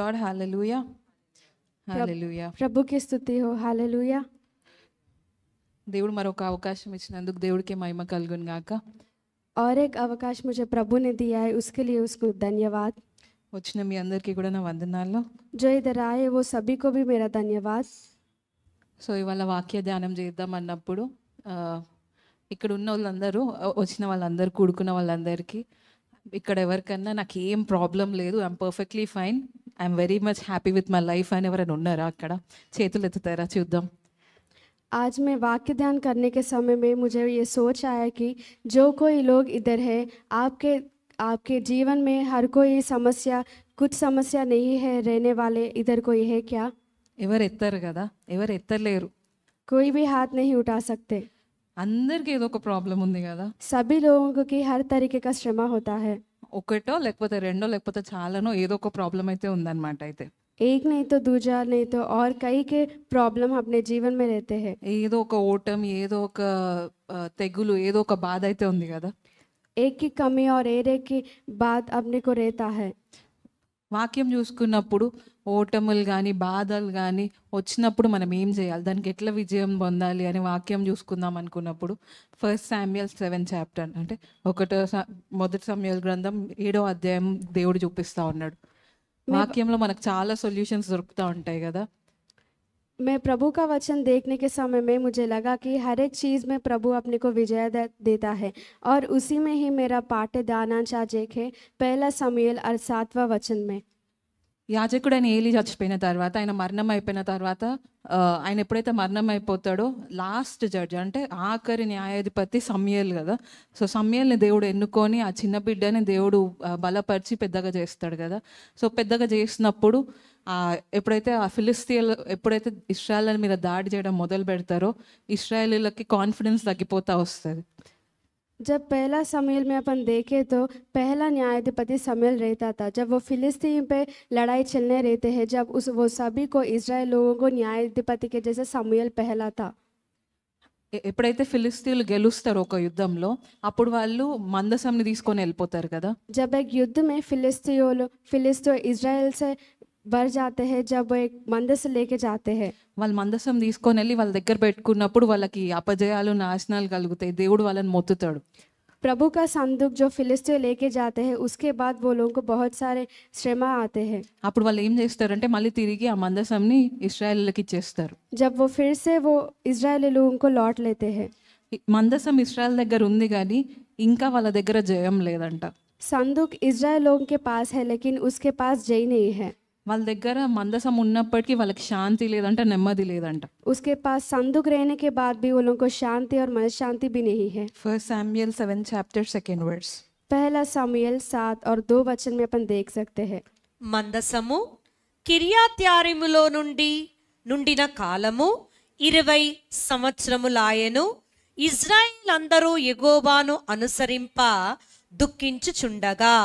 Lord. హల్లెలూయా, హల్లెలూయా. प्रभु की स्तुति हो, हालेलुया। దేవుడు మరొక అవకాశం ఇచ్చినందుకు దేవుడికి మహిమ కలుగును గాక. और एक अवकाश मुझे प्रभु ने दिया है, उसके लिए उसको धन्यवाद। వచ్చిన మీ అందరికీ కూడా నా వందనాలు. जो इधर आए वो सभी को भी मेरा धन्यवाद। సో ఇవాళ వాక్య ధ్యానం చేద్దాం అన్నప్పుడు ఇక్కడ ఉన్న వాళ్ళందరూ, వచ్చిన వాళ్ళందరూ, కూడుకున్న వాళ్ళందరికీ, ఇక్కడ ఎవరికన్నా నాకు ఏం ప్రాబ్లం లేదు, I'm perfectly fine, I'm very much happy with my life అని ఎవరైనా ఉన్నారా? అక్కడ చేతులు ఎత్తుతారా చూద్దాం. आज मैं वाक्य ध्यान करने के समय में मुझे ये सोच आया कि जो कोई लोग इधर है, आपके आपके जीवन में हर कोई समस्या, कुछ समस्या नहीं है रहने वाले, इधर कोई है क्या? ఎవరు ఎత్తారు కదా, ఎవరు ఎత్తలేరు. कोई भी हाथ नहीं उठा सकते। అందరికీ ఏదో ఒక ప్రాబ్లం ఉంది కదా. सभी लोगों को की हर तरीके का श्रम होता है। ఒకటో లేకపోతే రెండో లేకపోతే చాలానో ఏదో ఒక ప్రాబ్లం అయితే ఉందన్నమాట. అయితే एक नहीं तो दूसरा नहीं तो और कई के प्रॉब्लम अपने जीवन में रहते हैं। ఏదో ఒక ఓటమి, ఏదో ఒక తెగులు, ఏదో ఒక బాధ అయితే ఉంది కదా. एक की कमी और एक की बात अपने को रहता है। వాక్యం చూసుకున్నప్పుడు ఓటములు కానీ బాధలు కానీ వచ్చినప్పుడు మనం ఏం చేయాలి, దానికి ఎట్లా విజయం పొందాలి అని వాక్యం చూసుకుందాం అనుకున్నప్పుడు 1 శామ్యూయల్ 7 చాప్టర్, అంటే మొదటి సమూయేలు గ్రంథం 7వ అధ్యాయం దేవుడు చూపిస్తూ ఉన్నాడు. వాక్యంలో మనకు చాలా సొల్యూషన్స్ దొరుకుతూ ఉంటాయి కదా. मैं प्रभु का वचन देखने के समय में मुझे लगा कि हर एक चीज़ में प्रभु अपने को विजय देता है, और उसी में ही मेरा पाठ दानांश आज एक है 1 समूएल 7वां वचन में। యాజకుడు ఆయన ఏలి చచ్చిపోయిన తర్వాత, ఆయన మరణం అయిపోయిన తర్వాత, ఆయన ఎప్పుడైతే మరణం అయిపోతాడో లాస్ట్ జడ్జ్ అంటే ఆఖరి న్యాయాధిపతి సమూయేలు కదా. సో సమూయేలుని దేవుడు ఎన్నుకొని ఆ చిన్న బిడ్డని దేవుడు బలపరిచి పెద్దగా చేస్తాడు కదా. సో పెద్దగా చేసినప్పుడు ఎప్పుడైతే ఆ ఫిలిస్తీన్లు ఎప్పుడైతే ఇశ్రాయేల్ మీద దాడి చేయడం మొదలు పెడతారో ఇశ్రాయేలీలకి కాన్ఫిడెన్స్ తగ్గిపోతూ వస్తుంది. जब 1 समूएल में अपन देखें तो पहला न्यायाधिपति समूएल रहता था। जब वो फिलिस्तीन पे लड़ाई चलने रहते हैं, जब वो सभी को इजराइल लोगों को न्यायाधिपति के जैसे समूएल पहला था। ఎప్పుడైతే ఫిలిస్తీన్లు గెలుస్తారో ఒక యుద్ధంలో, అప్పుడు వాళ్ళు మందసంని తీసుకొని వెళ్ళిపోతారు కదా. जब एक युद्ध में फिलिस्तीन इजराइल से बढ़ जाते हैं, जब वो एक मंदस लेके जाते हैं, వాళ్ళు మందసం తీసుకొని వెళ్ళి వాళ్ళ దగ్గర పెట్టుకున్నప్పుడు వాళ్ళకి అపజయాలు, నాశనాలు కలుగుతాయి. దేవుడు వాళ్ళని మొత్తుతాడు. प्रभु का संदूक जो फिलिस्तीन लेके जाते हैं, उसके बाद वो लोगों को बहुत सारे श्रम आते हैं। అప్పుడు వాళ్ళు ఏం చేస్తారంటే మళ్ళీ తిరిగి ఆ మందసంని ఇశ్రాయేలీయులకి ఇచ్చేస్తారు. जब वो फिर से वो इजरायली लोगों को लौट लेते हैं। మందసం ఇశ్రాయేల్ దగ్గర ఉంది కానీ ఇంకా వాళ్ళ దగ్గర జయం లేదంట. संदूक इजराइल लोगों के पास है, लेकिन उसके पास जय नहीं है। వాళ్ళ దగ్గర మందసం ఉన్నప్పటికీ వాళ్ళకి శాంతి లేదంట, నెమ్మది లేదంట. उसके पास संदूक रहने के बाद भी वो लोगों को शांति और मन शांति भी नहीं है। 1 Samuel 7 chapter 2nd verse. 1 Samuel 7 और 2 वचन में अपन देख सकते हैं। మందసము కిర్యత్యారీములో నుండిన కాలము 20 సంవత్సరములాయెను. ఇజ్రాయేల్ అందరూ యెహోవాను అనుసరింప దుఃఖించుచుండగా,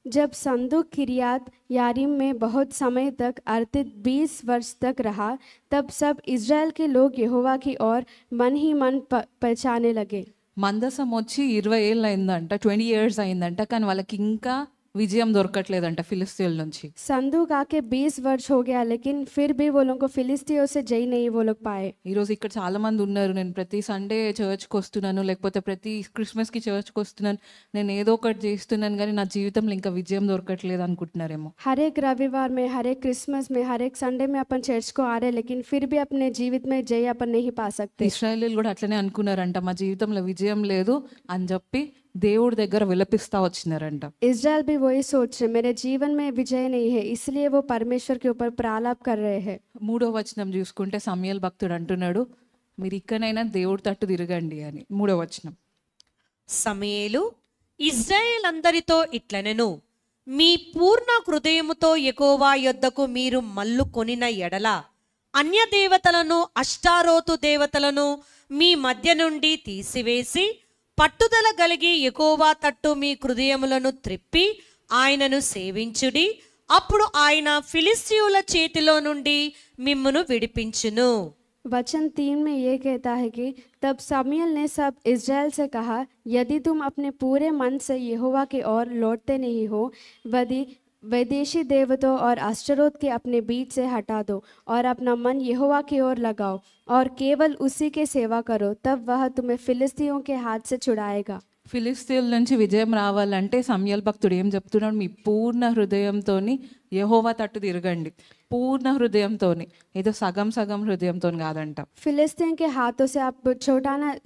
जब संदूक किरियात यारीम में बहुत समय तक अर्थात 20 वर्ष तक रहा, तब सब इजराइल के लोग यहोवा की ओर मन ही मन पहचाने लगे। మందసం వచ్చి 20 ఏళ్ళు అయిందంట, 20 years అయిందంట, కానీ వాళ్ళకి ఇంకా విజయం దొరకట్లేదంట ఫిలిస్తీన్ల నుంచి. संदूक आके 20 वर्ष हो गया, लेकिन फिर भी वो लोगों को फिलिस्तीनियों से जय नहीं वो लोग पाए। ఈరోజు ఇక్కడ చాలా మంది ఉన్నారు, నేను ప్రతి సండే చర్చ్కి వస్తున్నాను, లేకపోతే ప్రతి క్రిస్మస్కి చర్చ్కి వస్తున్నాను, నేను ఏదో ఒకటి చేస్తున్నాను, కానీ నా జీవితంలో ఇంకా విజయం దొరకట్లేదు అనుకుంటున్నారేమో. हर एक रविवार में, हर एक क्रिसमस में, हर एक संडे में अपन चर्च को आ रहे, लेकिन फिर भी अपने जीवित में जय अपन नहीं पा सकते। ఇశ్రాయేలీయులు కూడా అట్లనే అనుకున్నారంట, మా జీవితంలో విజయం లేదు అని చెప్పి దేవుడి దగ్గర విలపిస్తా వచ్చినారంట. इजराइल भी वही सोच रहे, मेरे जीवन में विजय नहीं है, इसलिए वो परमेश्वर के ऊपर प्रालाप कर रहे हैं। 3వ వచనం చూసుకుంటే సమూయేలు భక్తుడు అంటున్నాడు, మీరు ఇక్కడైనా దేవుడి తట్టు తిరగండి అని. 3వ వచనం. సమూయేలు ఇజ్రాయేల్ అందరితో ఇట్లనెను, మీ పూర్ణ హృదయముతో యెహోవా యొద్దకు మీరు మల్లు కొనిన ఎడల అన్య దేవతలను, అష్టారోతు దేవతలను మీ మధ్య నుండి తీసివేసి పట్టుదల కలిగి యెహోవా తట్టు మీ హృదయములను త్రిప్పి ఆయనను సేవించుడి, అప్పుడు ఆయన ఫిలిస్తీయుల చేతిలో నుండి మిమ్మును విడిపించును. वचन 3 में ये कहता है कि तब समूएल ने सब इजराइल से कहा, यदि तुम अपने पूरे मन से यहोवा की ओर लौटते नहीं हो, विदेशी देवताओं और अश्तरोत के अपने बीच से हटा दो और अपना मन यहोवा की ओर लगाओ और केवल उसी की सेवा करो, तब वह तुम्हें फिलिस्तियों के हाथ से छुड़ाएगा। ఫిలిస్తీన్ల నుంచి విజయం రావాలంటే సమయల్ భక్తుడు ఏం చెప్తున్నాడు? మీ పూర్ణ హృదయంతోని యెహోవా తట్టు తిరగండి. పూర్ణ హృదయంతోని, ఏదో సగం సగం హృదయంతో కాదంట. फिलिस्तीन के हाथों से आप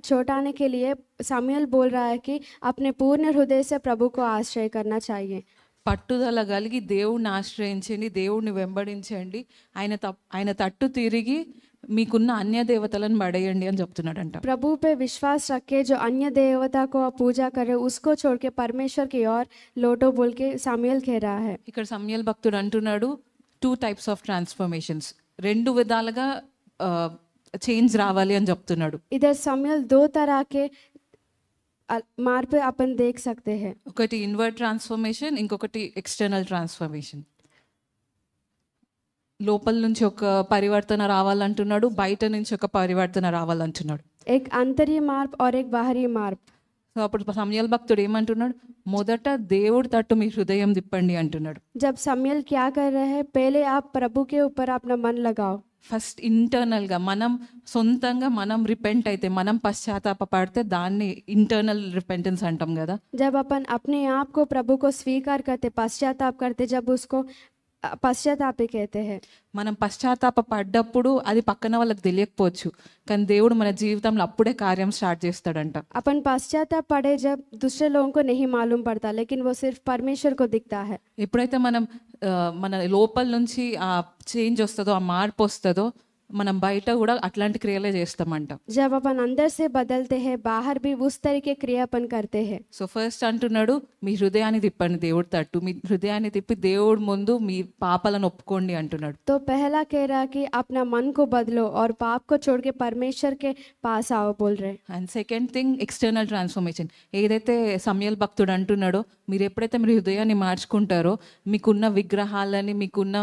छुड़ाने के लिए सामुएल बोल रहा है कि अपने पूर्ण हृदय से प्रभु को आश्रय करना चाहिए। పట్టుదల కలిగి దేవుడిని ఆశ్రయించండి, దేవుడిని వెంబడించండి, ఆయన తట్టు తిరిగి మీకున్న అన్య దేవతలను పడేయండి అని చెప్తున్నాడంట. प्रभु पे विश्वास रख के जो अन्य देवता को आप पूजा करे उसको छोड़ के परमेश्वर की ओर लौटो बोल के सामुएल कह रहा है। ఇక్కడ సమయల్ భక్తుడు అంటున్నాడు 2 types ఆఫ్ ట్రాన్స్ఫర్మేషన్స్, 2 విధాలుగా చేంజ్ రావాలి అని చెప్తున్నాడు. इधर सामुएल 2 तरह के मार्ग पे अपन देख सकते हैं। ఒకటి ఇన్వర్డ్ ట్రాన్స్ఫర్మేషన్, ఇంకొకటి ఎక్స్టర్నల్ ట్రాన్స్ఫర్మేషన్. లోపల నుంచి ఒక పరివర్తన రావాలంటున్నాడు, బయట నుంచి ఒక పరివర్తన రావాలంటున్నాడు. एक आंतरिक मार्ग और एक बाहरी मार्ग। సో అప్పుడు సమయల్ భక్తుడు ఏమంటున్నాడు? మొదట దేవుడి తట్టు మీ హృదయం తిప్పండి అంటున్నాడు. जब सामुएल क्या कर रहे हैं, पहले आप प्रभु के ऊपर अपना मन लगाओ। ఫస్ట్ ఇంటర్నల్గా మనం సొంతంగా మనం రిపెంట్ అయితే, మనం పశ్చాత్తాపడితే దాన్ని ఇంటర్నల్ రిపెంటెన్స్ అంటాం కదా. जब अपन अपने आप को प्रभु को स्वीकार करते, पश्चाताप करते, जब उसको పశ్చాత్తాపి कहते हैं। మనం పశ్చాత్తాపడ్డప్పుడు అది పక్కన వాళ్ళకి తెలియకపోవచ్చు, కానీ దేవుడు మన జీవితంలో అప్పుడే కార్యం స్టార్ట్ చేస్తాడంట. अपन पश्चाताप पड़े जब दूसरे लोगों को नहीं मालूम पड़ता, लेकिन वो सिर्फ परमेश्वर को दिखता है। ఎప్పుడైతే మనం మన లోపల నుంచి ఆ చేంజ్ వస్తుందో, ఆ మార్పు వస్తుందో, మనం బయట కూడా అట్లాంటి క్రియలే చేస్తామంట. जब अपन अंदर से बदलते हैं, बाहर भी उस तरीके क्रिया अपन करते हैं। సో ఫస్ట్ అంటున్నాడు మీ హృదయాన్ని తిప్పండి దేవుడి తట్టు, మీ హృదయాన్ని తిప్పి దేవుడి ముందు మీ పాపాలను ఒప్పుకోండి అంటున్నాడు. तो पहला कह रहा कि अपना मन को बदलो और पाप को छोड़ के परमेश्वर के पास आओ बोल रहे। And second thing external transformation. ఏదైతే సమయల్ భక్తుడు అంటున్నాడో, మీరు ఎప్పుడైతే మీరు హృదయాన్ని మార్చుకుంటారో మీకున్న విగ్రహాలని, మీకున్న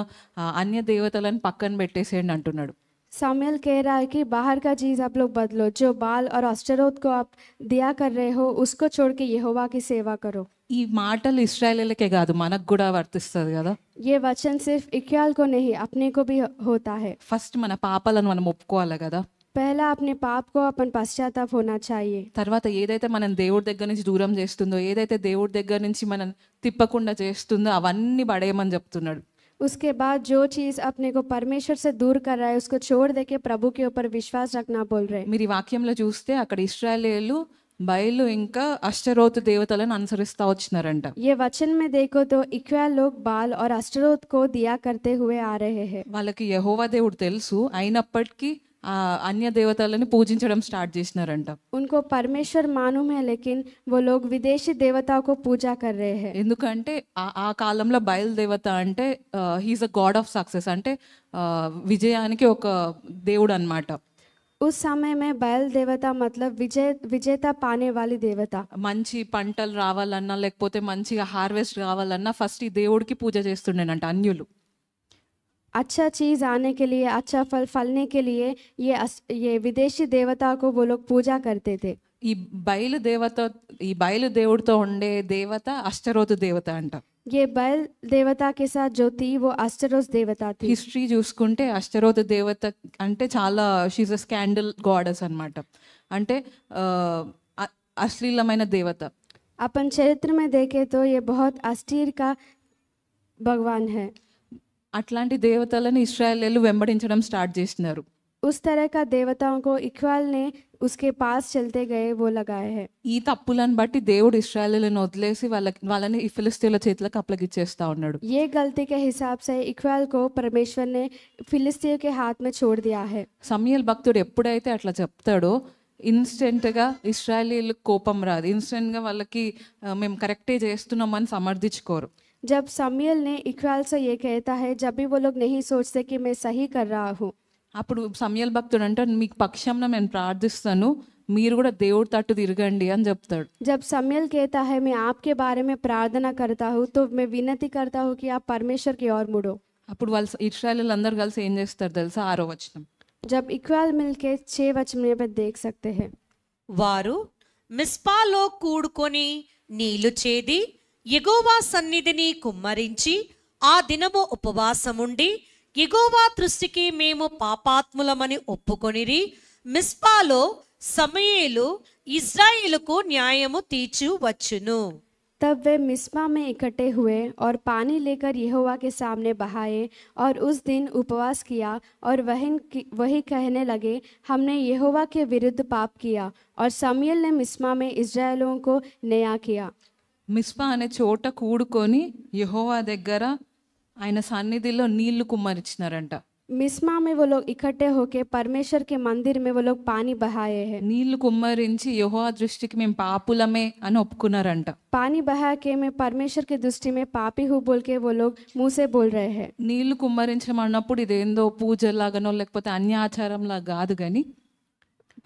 అన్య దేవతలను పక్కన పెట్టేసేయండి అంటున్నాడు. सामुएल कह रहा है कि बाहर का चीज़ आप लोग बदलो, जो बाल और अश्तरोत को आप दिया कर रहे हो उसको छोड़ के यहोवा की सेवा करो। ఈ మాటలు ఇశ్రాయేలీలకే కాదు, మనకు కూడా వర్తిస్తుంది కదా. ये वचन सिर्फ इक्याल को नहीं, अपने को भी होता है। ఫస్ట్ మన పాపాలను మనం ఒప్పుకోవాలి కదా. पहला अपने पाप को अपन पश्चाताप होना चाहिए। తర్వాత ఏదైతే మనం దేవుడి దగ్గర నుంచి దూరం చేస్తుందో, ఏదైతే దేవుడి దగ్గర నుంచి మనం తిప్పకుండా చేస్తుందో అవన్నీ పడేయమని చెప్తున్నాడు. उसके बाद जो चीज़ अपने को परमेश्वर से दूर कर रहा है उसको छोड़ दे के प्रभु के ऊपर विश्वास रखना बोल रहे। మీరు ఈ వాక్యంలో చూస్తే అక్కడ ఇశ్రాయేలీయులు బయలు ఇంకా అష్టరోతు దేవతలను అనుసరిస్తా వచ్చినారంట. ये वचन में देखो तो इक्याल लोग बाल और अश्तरोत को दिया करते हुए आ रहे हैं। వాళ్ళకి యెహోవా దేవుడు తెలుసు, అయినప్పటికీ ఆ అన్య దేవతలని పూజించడం స్టార్ట్ చేసినారంట. उनको परमेश्वर मालूम है, लेकिन वो लोग विदेशी देवताओं को पूजा कर रहे हैं। ఎందుకంటే ఆ కాలంలో బయలుదేవత అంటే he is a god of success, అంటే విజయానికి ఒక దేవుడు అన్నమాట. उस समय में बैल देवता मतलब विजेता पाने वाली देवता। మంచి పంటలు రావాలన్నా, లేకపోతే మంచిగా హార్వెస్ట్ కావాలన్నా ఫస్ట్ ఈ దేవుడికి పూజ చేస్తుండేనంట అన్యులు. अच्छा चीज़ आने के लिए, अच्छा फल फलने के लिए ये विदेशी देवता को वो लोग पूजा करते थे। ఈ బయలు దేవుడితో ఉండే దేవత అష్టరోతు దేవత అంట. ये बैल देवता के साथ जो थी वो अश्तरोत देवता थी। హిస్టరీ చూసుకుంటే అష్టరోతు దేవత అంటే చాలా షీజ్ అ స్కాండల్ గాడెస్ అన్నమాట, అంటే అశ్లీలమైన దేవత. अपन चरित्र में देखे तो ये बहुत अश्लील का भगवान है। అట్లాంటి దేవతలను ఇశ్రాయేలీయులు వెంబడించడం స్టార్ట్ చేసినారు. उस तरह का देवताओं को इक्वाल ने उसके पास चलते गए वो लगाए हैं। ఈ తప్పులను బట్టి దేవుడు ఇశ్రాయేలీయులను వదిలేసి వాళ్ళని ఈ ఫిలిస్తీన్ల చేతులకు అప్పగిచ్చేస్తా ఉన్నాడు. ये गलती के हिसाब से इक्वाल को परमेश्वर ने फिलिस्तीन के हाथ में छोड़ दिया है। సమయల్ భక్తుడు ఎప్పుడైతే అట్లా చెప్తాడో ఇన్స్టెంట్గా ఇశ్రాయేలీయులకు కోపం రాదు, ఇన్స్టెంట్గా వాళ్ళకి మేము కరెక్టే చేస్తున్నామని సమర్థించుకోరు. जब सामुएल ने इक्वाल से ये कहता है, जब भी वो लोग नहीं सोचते कि मैं सही कर रहा हूँ, అప్పుడు సమయల్ భక్తుడు అంటే మీకు పక్షంలో నేను ప్రార్థిస్తాను, మీరు కూడా దేవుడి తట్టు తిరగండి అని చెప్తాడు. जब सामुएल कहता है मैं आपके बारे में प्रार्थना करता हूँ, तो मैं विनती करता हूँ कि आप परमेश्वर की ओर मुड़ो। అప్పుడు వాళ్ళు ఇశ్రాయేలీయులు అందరూ కలిసి ఏం చేస్తారు తెలుసా? 6వ వచనం. जब इक्वाल मिलके 6 वचन पे देख सकते हैं। వారు మిస్పాలో కూడుకొని నీళ్లు చేది యెహోవా సన్నిధిని కుమ్మరించి ఆ దినము ఉపవాసముండి యెహోవా దృష్టికి మేము పాపాత్ములమని ఒప్పుకొనిరి. మిస్పాలో సమూయేలు ఇశ్రాయేలుకు న్యాయము తీర్చు వచ్చును. तब वे मिस्पा में इकट्ठे हुए और पानी लेकर यहोवा के सामने बहाए और उस दिन उपवास किया और वही कहने लगे, हमने यहोवा के विरुद्ध पाप किया। और शमूएल ने मिस्पा में इस्राएलियों को न्याय किया। మిస్పా అనే చోట కూడుకొని యెహోవా దగ్గర ఆయన సన్నిధిలో నీళ్లు కుమ్మరించినారంట. मिस्पा में वो लोग इकट्ठे होके परमेश्वर के मंदिर में वो लोग पानी बहाए हैं। నీళ్లు కుమ్మరించి యెహోవా దృష్టికి మేము పాపులమే అని ఒప్పుకున్నారంట. पानी बहा के मैं परमेश्वर की दृष्टि में पापी हूँ बोल के वो लोग मुंह से बोल रहे हैं। నీళ్లు కుమ్మరించడం అన్నప్పుడు ఇదేందో పూజలాగానో లేకపోతే అన్య ఆచారంలా కాదు కానీ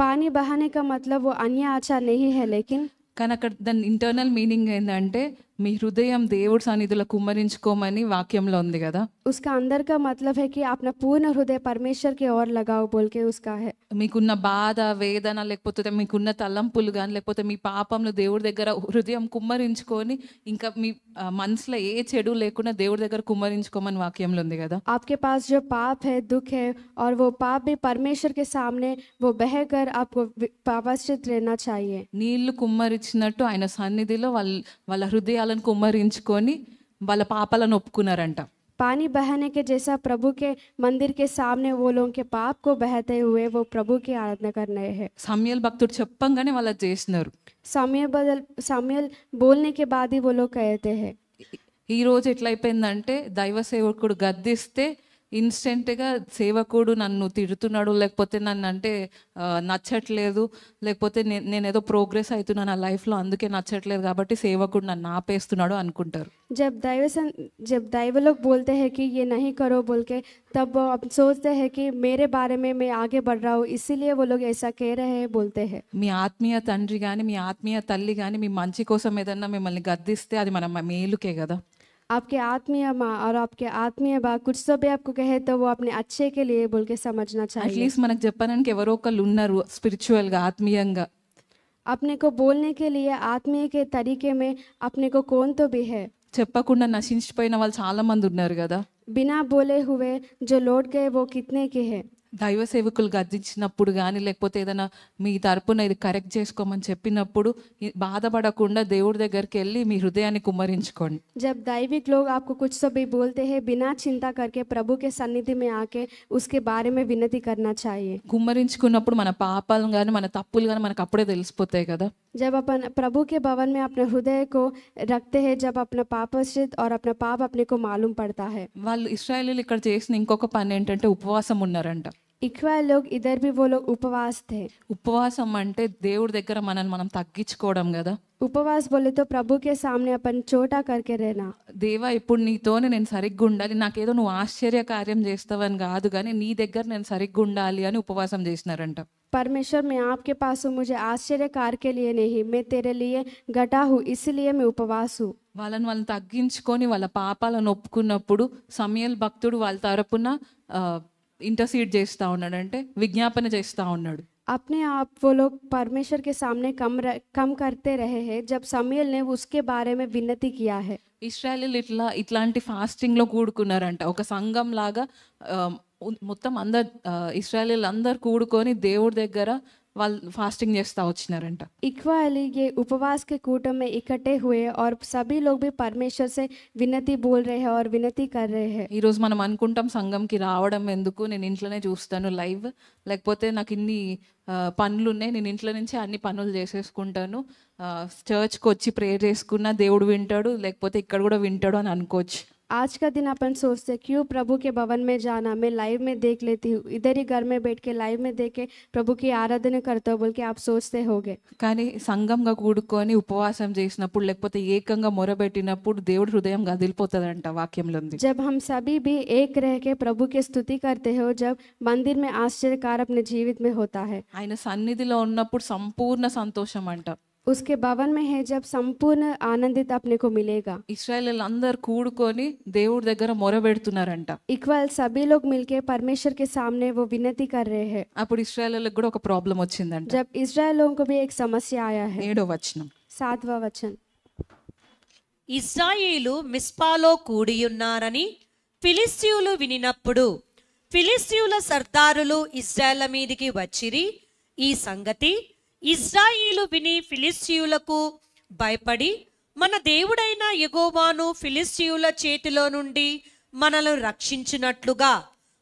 पानी बहाने का मतलब वो अन्य आचार नहीं है, लेकिन కానీ అక్కడ దాని ఇంటర్నల్ మీనింగ్ ఏంటంటే మీ హృదయం దేవుడి సన్నిధిలో కుమ్మరించుకోమని వాక్యంలో ఉంది కదా. उसका अंदर का मतलब है कि अपना पूर्ण हृदय परमेश्वर की ओर लगाओ बोल के उसका है। మీకున్న బాధ వేదన లేకపోతే మీకున్న తలంపులు కానీ లేకపోతే మీ పాపంను దేవుడి దగ్గర హృదయం కుమ్మరించుకొని ఇంకా మీ మనసులో ఏ చెడు లేకుండా దేవుడి దగ్గర కుమ్మరించుకోమని వాక్యంలో ఉంది కదా. आपके पास जो पाप है, दुख है, और वो पाप भी परमेश्वर के सामने वो बहकर आपको पापाश्रित रहना चाहिए। నీళ్లు కుమ్మరించినట్టు ఆయన సన్నిధిలో వాళ్ళ హృదయాలను కుమ్మరించుకొని వాళ్ళ పాపాలను ఒప్పుకున్నారంట. पानी बहाने के जैसा प्रभु के मंदिर के सामने वो लोगों के पाप को बहाते हुए वो प्रभु की आराधना कर रहे हैं। సమూయేలు భక్తుడు చెప్పంగానే వాళ్ళు అది చేసినారు. सामुएल बोलने के बाद ही वो लोग कहते हैं। ఈ రోజు ఎట్లయిపోయిందంటే దైవ సేవకుడు గద్దిస్తే ఇన్స్టెంట్గా సేవకుడు నన్ను తిడుతున్నాడు లేకపోతే నన్ను అంటే నచ్చట్లేదు లేకపోతే నేనేదో ప్రోగ్రెస్ అవుతున్నాను నా లైఫ్లో అందుకే నచ్చట్లేదు కాబట్టి సేవకుడు నన్ను ఆపేస్తున్నాడు అనుకుంటారు. जब दैव लोग बोलते हैं कि ये नहीं करो बोल के, तब वो सोचते हैं कि मेरे बारे में मैं आगे बढ़ रहा हूँ इसीलिए वो लोग ऐसा कह रहे हैं, बोलते हैं। మీ ఆత్మీయ తండ్రి కానీ మీ ఆత్మీయ తల్లి కానీ మీ మంచి కోసం ఏదన్నా మిమ్మల్ని గద్దిస్తే అది మన మేలుకే కదా. आपके आत्मीय माँ और आपके आत्मीय बा कुछ तो भी आपको कहे तो वो अपने अच्छे के लिए बोल के समझना चाहिए। అట్లీస్ట్ మనకు చెప్పడానికి ఎవరో ఒకళ్ళు ఉన్నారు స్పిరిచువల్గా ఆత్మీయంగా. अपने को बोलने के लिए आत्मीय के तरीके में अपने को कौन तो भी है। చెప్పకుండా నశించిపోయిన వాళ్ళు చాలా మంది ఉన్నారు కదా. बिना बोले हुए जो लौट गए वो कितने के हैं। దైవ సేవకులు గద్దించినప్పుడు కానీ లేకపోతే ఏదైనా మీ తరపున ఇది కరెక్ట్ చేసుకోమని చెప్పినప్పుడు బాధపడకుండా దేవుడి దగ్గరికి వెళ్ళి మీ హృదయాన్ని కుమ్మరించుకోండి. जब दैविक लोग आपको कुछ तो भी बोलते हैं, बिना चिंता करके प्रभु के सन्निधि में आके उसके बारे में विनती करना चाहिए। కుమ్మరించుకున్నప్పుడు మన పాపాలు కానీ మన తప్పులు కానీ మనకు అప్పుడే తెలిసిపోతాయి కదా. जब अपन प्रभु के भवन में अपने हृदय को रखते हैं, जब अपना पापाश्रित और अपना पाप अपने को मालूम पड़ता है। వాళ్ళు ఇశ్రాయేలీలు ఇక్కడ చేసిన ఇంకొక పని ఏంటంటే ఉపవాసం ఉన్నారంట. इक्वाल लोग इधर भी वो लोग उपवास थे। ఉపవాసం అంటే దేవుడి దగ్గర మనల్ని మనం తగ్గించుకోవడం కదా. उपवास बोले तो प्रभु के सामने अपन छोटा करके रहना। దేవా ఇప్పుడు నీతోనే నేను సరిగ్గా ఉండాలి, నాకేదో నువ్వు ఆశ్చర్య కార్యం చేస్తావని కాదు కానీ నీ దగ్గర నేను సరిగ్గా ఉండాలి అని ఉపవాసం చేసినారంట. परमेश्वर मैं आपके पास हूँ, मुझे आश्चर्य कार्य के लिए नहीं, मैं तेरे लिए घटा हूँ इसलिए मैं उपवास हूँ। వాళ్ళని తగ్గించుకొని వాళ్ళ పాపాలను ఒప్పుకున్నప్పుడు సమూయేలు భక్తుడు వాళ్ళ తరపున ఇంటర్సీడ్ చేస్తూ ఉన్నాడు, అంటే విజ్ఞాపన చేస్తూ ఉన్నాడు. अपने आप वो लोग परमेश्वर के सामने कम करते रहे हैं जब शमूएल ने उसके बारे में विनती किया है। ఇశ్రాయేలీలు ఇట్లాంటి ఫాస్టింగ్లో కూడుకున్నారంట. ఒక సంఘం లాగా మొత్తం అందరు ఇశ్రాయేలీలు అందరు కూడుకొని దేవుడి దగ్గర వాళ్ళు ఫాస్టింగ్ చేస్తూ వచ్చినారంట. इक्वाली ये उपवास के कूटम में इकट्ठे हुए और सभी लोग भी परमेश्वर से विनती बोल रहे हैं और विनती कर रहे हैं। ఈరోజు మనం అనుకుంటాం సంఘంకి రావడం ఎందుకు, నేను ఇంట్లోనే చూస్తాను లైవ్, లేకపోతే నాకు ఇన్ని పనులు ఉన్నాయి నేను ఇంట్లో నుంచి అన్ని పనులు చేసేసుకుంటాను, చర్చ్కి వచ్చి ప్రేయర్ చేసుకున్నా దేవుడు వింటాడు లేకపోతే ఇక్కడ కూడా వింటాడు అని అనుకోవచ్చు. आज का दिन अपन सोचते क्यों प्रभु के भवन में जाना, मैं लाइव में देख लेती हूँ, इधर ही घर में बैठ के लाइव में देख के प्रभु की आराधना करता हूँ बोल के आप सोचते होगे। కానీ సంఘంగా కూడుకొని ఉపవాసం చేసినప్పుడు లేకపోతే ఏకంగా మొరబెట్టినప్పుడు దేవుడి హృదయం కదిలిపోతుందంట వాక్యంలో ఉంది. जब हम सभी भी एक रह के प्रभु की स्तुति करते हो, जब मंदिर में आश्चर्य कार्य अपने जीवित में होता है, ఆయన సన్నిధిలో ఉన్నప్పుడు సంపూర్ణ సంతోషం అంట. उसके भवन में है जब संपूर्ण आनंदित अपने को मिलेगा। ఇశ్రాయేలీలు అందరు కూడుకొని దేవుడి దగ్గర మొరబెడుతున్నారంట. इक्वल सभी लोग मिलके परमेश्वर के सामने वो विनती कर रहे हैं। అప్పుడు ఇశ్రాయేలీలకు కూడా ఒక ప్రాబ్లం వచ్చిందంట. जब इस्राएल लोगों को भी एक समस्या आया है। 7వ వచనం, 7वां वचन, ఇశ్రాయేలు మిస్పాలో కూడియున్నారని ఫిలిష్తీయులు వినినప్పుడు ఫిలిష్తీయుల సర్దారులు ఇశ్రాయేళ్ల మీదికి వచ్చిరి. ఈ సంగతి ఇశ్రాయేలు విని ఫిలిష్తీయులకు భయపడి, మన దేవుడైన యెహోవాను ఫిలిష్తీయుల చేతిలో నుండి మనలను రక్షించినట్లుగా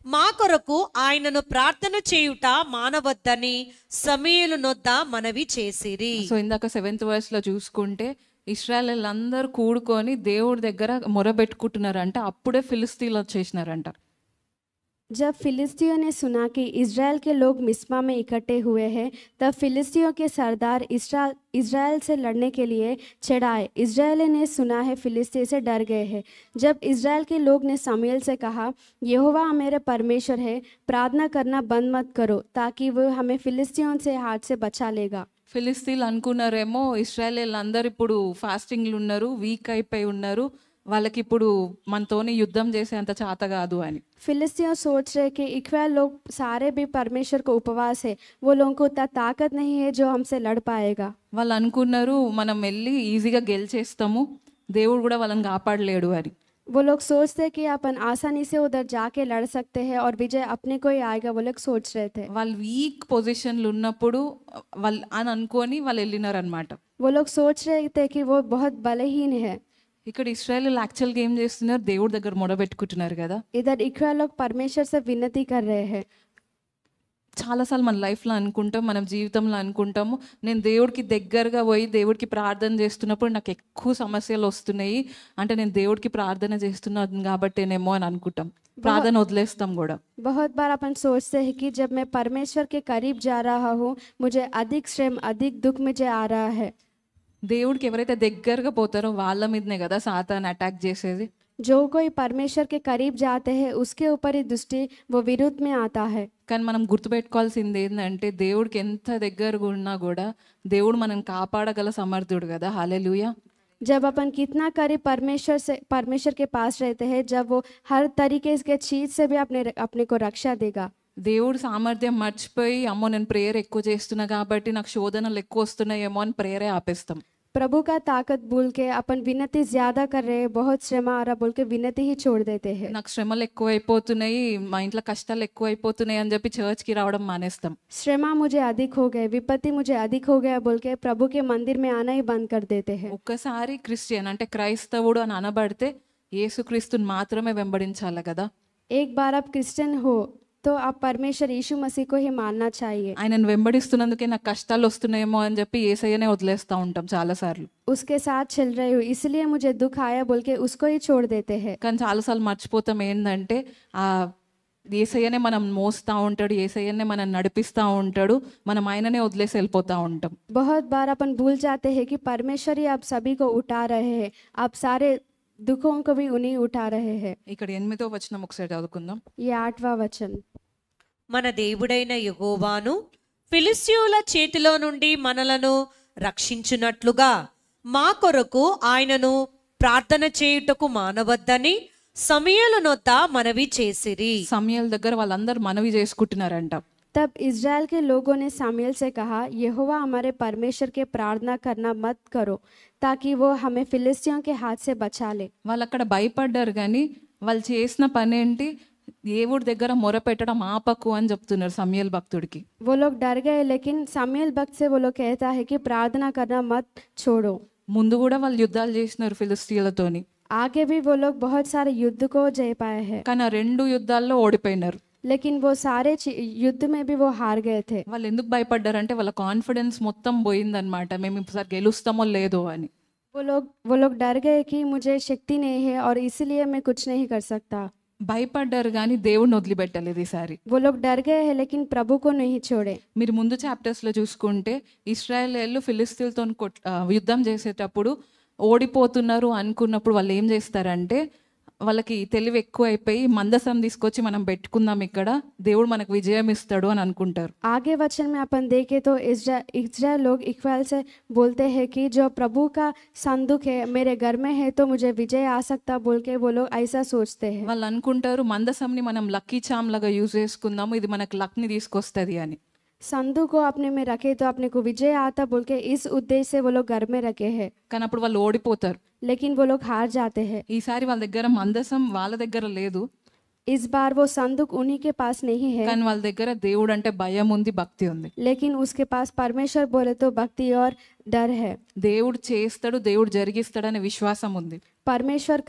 మా కొరకు ఆయనను ప్రార్థన చేయుట మానవద్దని సమూయేలు నొద్ద మనవి చేసిరి. సో ఇందాక 7th verse లో చూసుకుంటే ఇశ్రాయేల్ అందరూ కూడుకొని దేవుడి దగ్గర మొరబెట్టుకుంటున్నారంట. అప్పుడే ఫిలిస్తీన్లు వచ్చేసినారంట. जब फिलिस्तियों ने सुना कि इज़राइल के लोग मिस्पा में इकट्ठे हुए हैं, तब फिलिस्तियों के सरदार इज़राइल से लड़ने के लिए चढ़ाए. इज़राइली ने सुना है फिलिस्ती से डर गए हैं. जब इज़राइल के लोग ने शमूएल से कहा, यहोवा मेरे परमेश्वर है, प्रार्थना करना बंद मत करो, ताकि वो हमें फिलिस्तियों से हाथ से बचा लेगा. ఫిలిస్తీన్లు అనుకున్నారేమో ఇశ్రాయేల్ అందరు ఇప్పుడు ఫాస్టింగ్లు ఉన్నారు, వీక్ అయిపోయి ఉన్నారు, వాళ్ళకి ఇప్పుడు మనతోని యుద్ధం చేసేంత చేత కాదు అని. फिलिस्तियों सोच रहे कि इक्वाल लोग सारे भी परमेश्वर को उपवास है, वो लोगों को उतना ताकत नहीं है जो हमसे लड़ पाएगा. వాళ్ళు అనుకున్నారు మనం వెళ్ళి ఈజీగా గెలిచేస్తాము, దేవుడు కూడా వాళ్ళని కాపాడలేడు అని. वो लोग सोचते कि अपन आसानी से उधर जाके लड़ सकते हैं और विजय अपने को ही आएगा, वो लोग सोच रहे थे. వాళ్ళు వీక్ పొజిషన్లు ఉన్నప్పుడు వాళ్ళు అని అనుకొని వాళ్ళు వెళ్ళినారు అనమాట. वो लोग सोच रहे थे कि वो बहुत बलहीन है. ఇక్కడ ఇశ్రాయేల్ యాక్చువల్గా ఏం చేస్తున్నారు, దేవుడి దగ్గర మొరబెట్టుకుంటున్నారు కదా. इधर इक्वाल लोग परमेश्वर से विनती कर रहे हैं. చాలాసార్లు మన లైఫ్లో అనుకుంటాం, మన జీవితంలో అనుకుంటాము, నేను దేవుడికి దగ్గరగా పోయి దేవుడికి ప్రార్థన చేస్తున్నప్పుడు నాకు ఎక్కువ సమస్యలు వస్తున్నాయి, అంటే నేను దేవుడికి ప్రార్థన చేస్తున్నాను కాబట్టేనేమో అని అనుకుంటాం, ప్రార్థన వదిలేస్తాం కూడా. बहुत बार अपन सोचते हैं कि जब मैं परमेश्वर के करीब जा रहा हूँ, मुझे अधिक श्रम अधिक दुख मुझे आ रहा है. దేవుడికి ఎవరైతే దగ్గరగా పోతారో వాళ్ళ మీదనే కదా సాతాన్ అటాక్ చేసేది. जो कोई परमेश्वर के करीब जाते हैं उसके ऊपर ही दृष्टि वो विरुद्ध में आता है. కానీ మనం గుర్తుపెట్టుకోవాల్సింది ఏంటంటే దేవుడికి ఎంత దగ్గరగా ఉన్నా కూడా దేవుడు మనం కాపాడగల సమర్థుడు కదా. హల్లెలూయా. जब अपन कितना करीब परमेश्वर के पास रहते हैं, जब वो हर तरीके के चीज से भी अपने को रक्षा देगा. దేవుడు సామర్థ్యం మర్చిపోయి అమ్మో నేను ప్రేయర్ ఎక్కువ చేస్తున్నా కాబట్టి నాకు శోధనలు ఎక్కువ వస్తున్నాయేమో అని ప్రేయరే ఆపేస్తాం. प्रभु का ताकत बोल के अपन विनती ज्यादा कर रहे हैं, बहुत श्रम आ रहा बोल के विनती ही छोड़ देते हैं. నాకు శ్రమలు ఎక్కువ అయిపోతున్నాయి, మా ఇంట్లో కష్టాలు ఎక్కువ అయిపోతున్నాయి అని చెప్పి చర్చ్కి రావడం మానేస్తాం. श्रमा मुझे अधिक हो गए, विपत्ति मुझे अधिक हो गया बोल के प्रभु के मंदिर में आना ही बंद कर देते हैं. ఒక్కసారి క్రిస్టియన్ అంటే క్రైస్తవుడు అని అనబడితే యేసుక్రీస్తుని మాత్రమే వెంబడించాలి కదా. एक बार आप क्रिश्चियन हो तो आप परमेश्वर यीशु मसीह को ही मानना चाहिए. ఆయనను వెంబడిస్తున్నందుకే నాకు కష్టాలు వస్తున్నాయేమో అని చెప్పి యేసయ్యనే వదిలేస్తూ ఉంటాం చాలాసార్లు. उसके साथ चल रही हूँ इसलिए मुझे दुख आया बोल के उसको ही छोड़ देते हैं. కానీ చాలాసార్లు మర్చిపోతాం ఏంటంటే ఆ యేసయ్యనే మనం మోస్తూ ఉంటాడు, యేసయ్యనే మనం నడిపిస్తూ ఉంటాడు, మనం ఆయననే వదిలేసి వెళ్ళిపోతూ ఉంటాం. बहुत बार अपन भूल जाते हैं कि परमेश्वर ही आप सभी को उठा रहे हैं, आप सारे दुखों को भी उन्हीं उठा रहे हैं. ఇక్కడ 8వ వచనం ఒకసారి చదువుకుందాం. ये 8वां वचन. మన దేవుడైన యెహోవాను ఫిలిష్తీయుల చేతిలో నుండి మనలను రక్షించున్నట్లుగా మా కొరకు ఆయనను ప్రార్థన చేయుటకు మానవద్దని సమూయేలు నొద్ద మనవి చేసిరి. సమూయేలు దగ్గర వాళ్ళందరూ మనవి చేసుకుంటున్నారంట. तब इज़राइल के लोगों ने सामुएल से कहा, यहोवा हमारे परमेश्वर के प्रार्थना करना मत करो, ताकि वो हमें फिलिस्तियों के हाथ से बचा ले. వాళ్ళు అక్కడ భయపడ్డారు, కానీ వాళ్ళు చేసిన పని ఏంటి, దేవుడి దగ్గర మొరపెట్టడం ఆపకు అని చెప్తున్నారు సమూయేలు భక్తుడికి. वो लोग डर गए, लेकिन सामुएल भक्त से वो लोग कहता है कि प्रार्थना करना मत छोड़ो. ముందు కూడా వాళ్ళు యుద్ధాలు చేసినారు ఫిలిస్తీయులతోని, आगे भी वो लोग बहुत सारे युद्ध को जय पाए हैं, కానీ ఆ 2 యుద్ధాల్లో ఓడిపోయినారు. लेकिन वो सारे युद्ध में भी वो हार गए थे. వాళ్ళు ఎందుకు భయపడ్డారంటే వాళ్ళ కాన్ఫిడెన్స్ మొత్తం పోయిందనమాట, మేము ఈసారి గెలుస్తామో లేదో అని. वो लोग डर गए कि मुझे शक्ति नहीं है और इसलिए मैं कुछ नहीं कर सकता. భయపడ్డారు కానీ దేవుడిని వదిలిపెట్టలేదు ఈసారి. वो लोग डर गए हैं लेकिन प्रभु को नहीं छोड़े. మీరు ముందు చాప్టర్స్లో చూసుకుంటే ఇశ్రాయేలీయులు ఫిలిస్తీన్లతో యుద్ధం చేసేటప్పుడు ఓడిపోతున్నారు అనుకున్నప్పుడు వాళ్ళు ఏం చేస్తారంటే వాళ్ళకి తెలివి ఎక్కువ అయిపోయి మందసం తీసుకొచ్చి మనం పెట్టుకుందాం, ఇక్కడ దేవుడు మనకు విజయం ఇస్తాడు అని అనుకుంటారు. आगे वचन में अपन देखें तो इज़राइल लोग इक्वाल से बोलते हैं कि जो प्रभु का संदूक है मेरे घर में है तो मुझे विजय आ सकता बोल के वो लोग ऐसा सोचते हैं. వాళ్ళు అనుకుంటారు మందసంని మనం లక్కీ చామ్ లాగా యూజ్ చేసుకుందాము, ఇది మనకు లక్ని తీసుకొస్తుంది అని. संदूक को अपने में रखे तो अपने को विजय आता बोल के इस उद्देश्य से वो लोग घर में रखे हैं, కానీ అప్పుడు వాళ్ళు ఓడిపోతారు. लेकिन वो लोग हार जाते हैं। ఈసారి వాళ్ళ దగ్గర మందసం వాళ్ళ దగ్గర లేదు, इस बार वो संदूक उन्हीं के पास नहीं है, కానీ వాళ్ళ దగ్గర దేవుడు అంటే భయం ఉంది, భక్తి ఉంది. लेकिन उसके पास परमेश्वर बोले तो भक्ति और डर है। దేవుడు చేస్తాడు, దేవుడు జరిగిస్తాడు అనే విశ్వాసం ఉంది. परमेश्वर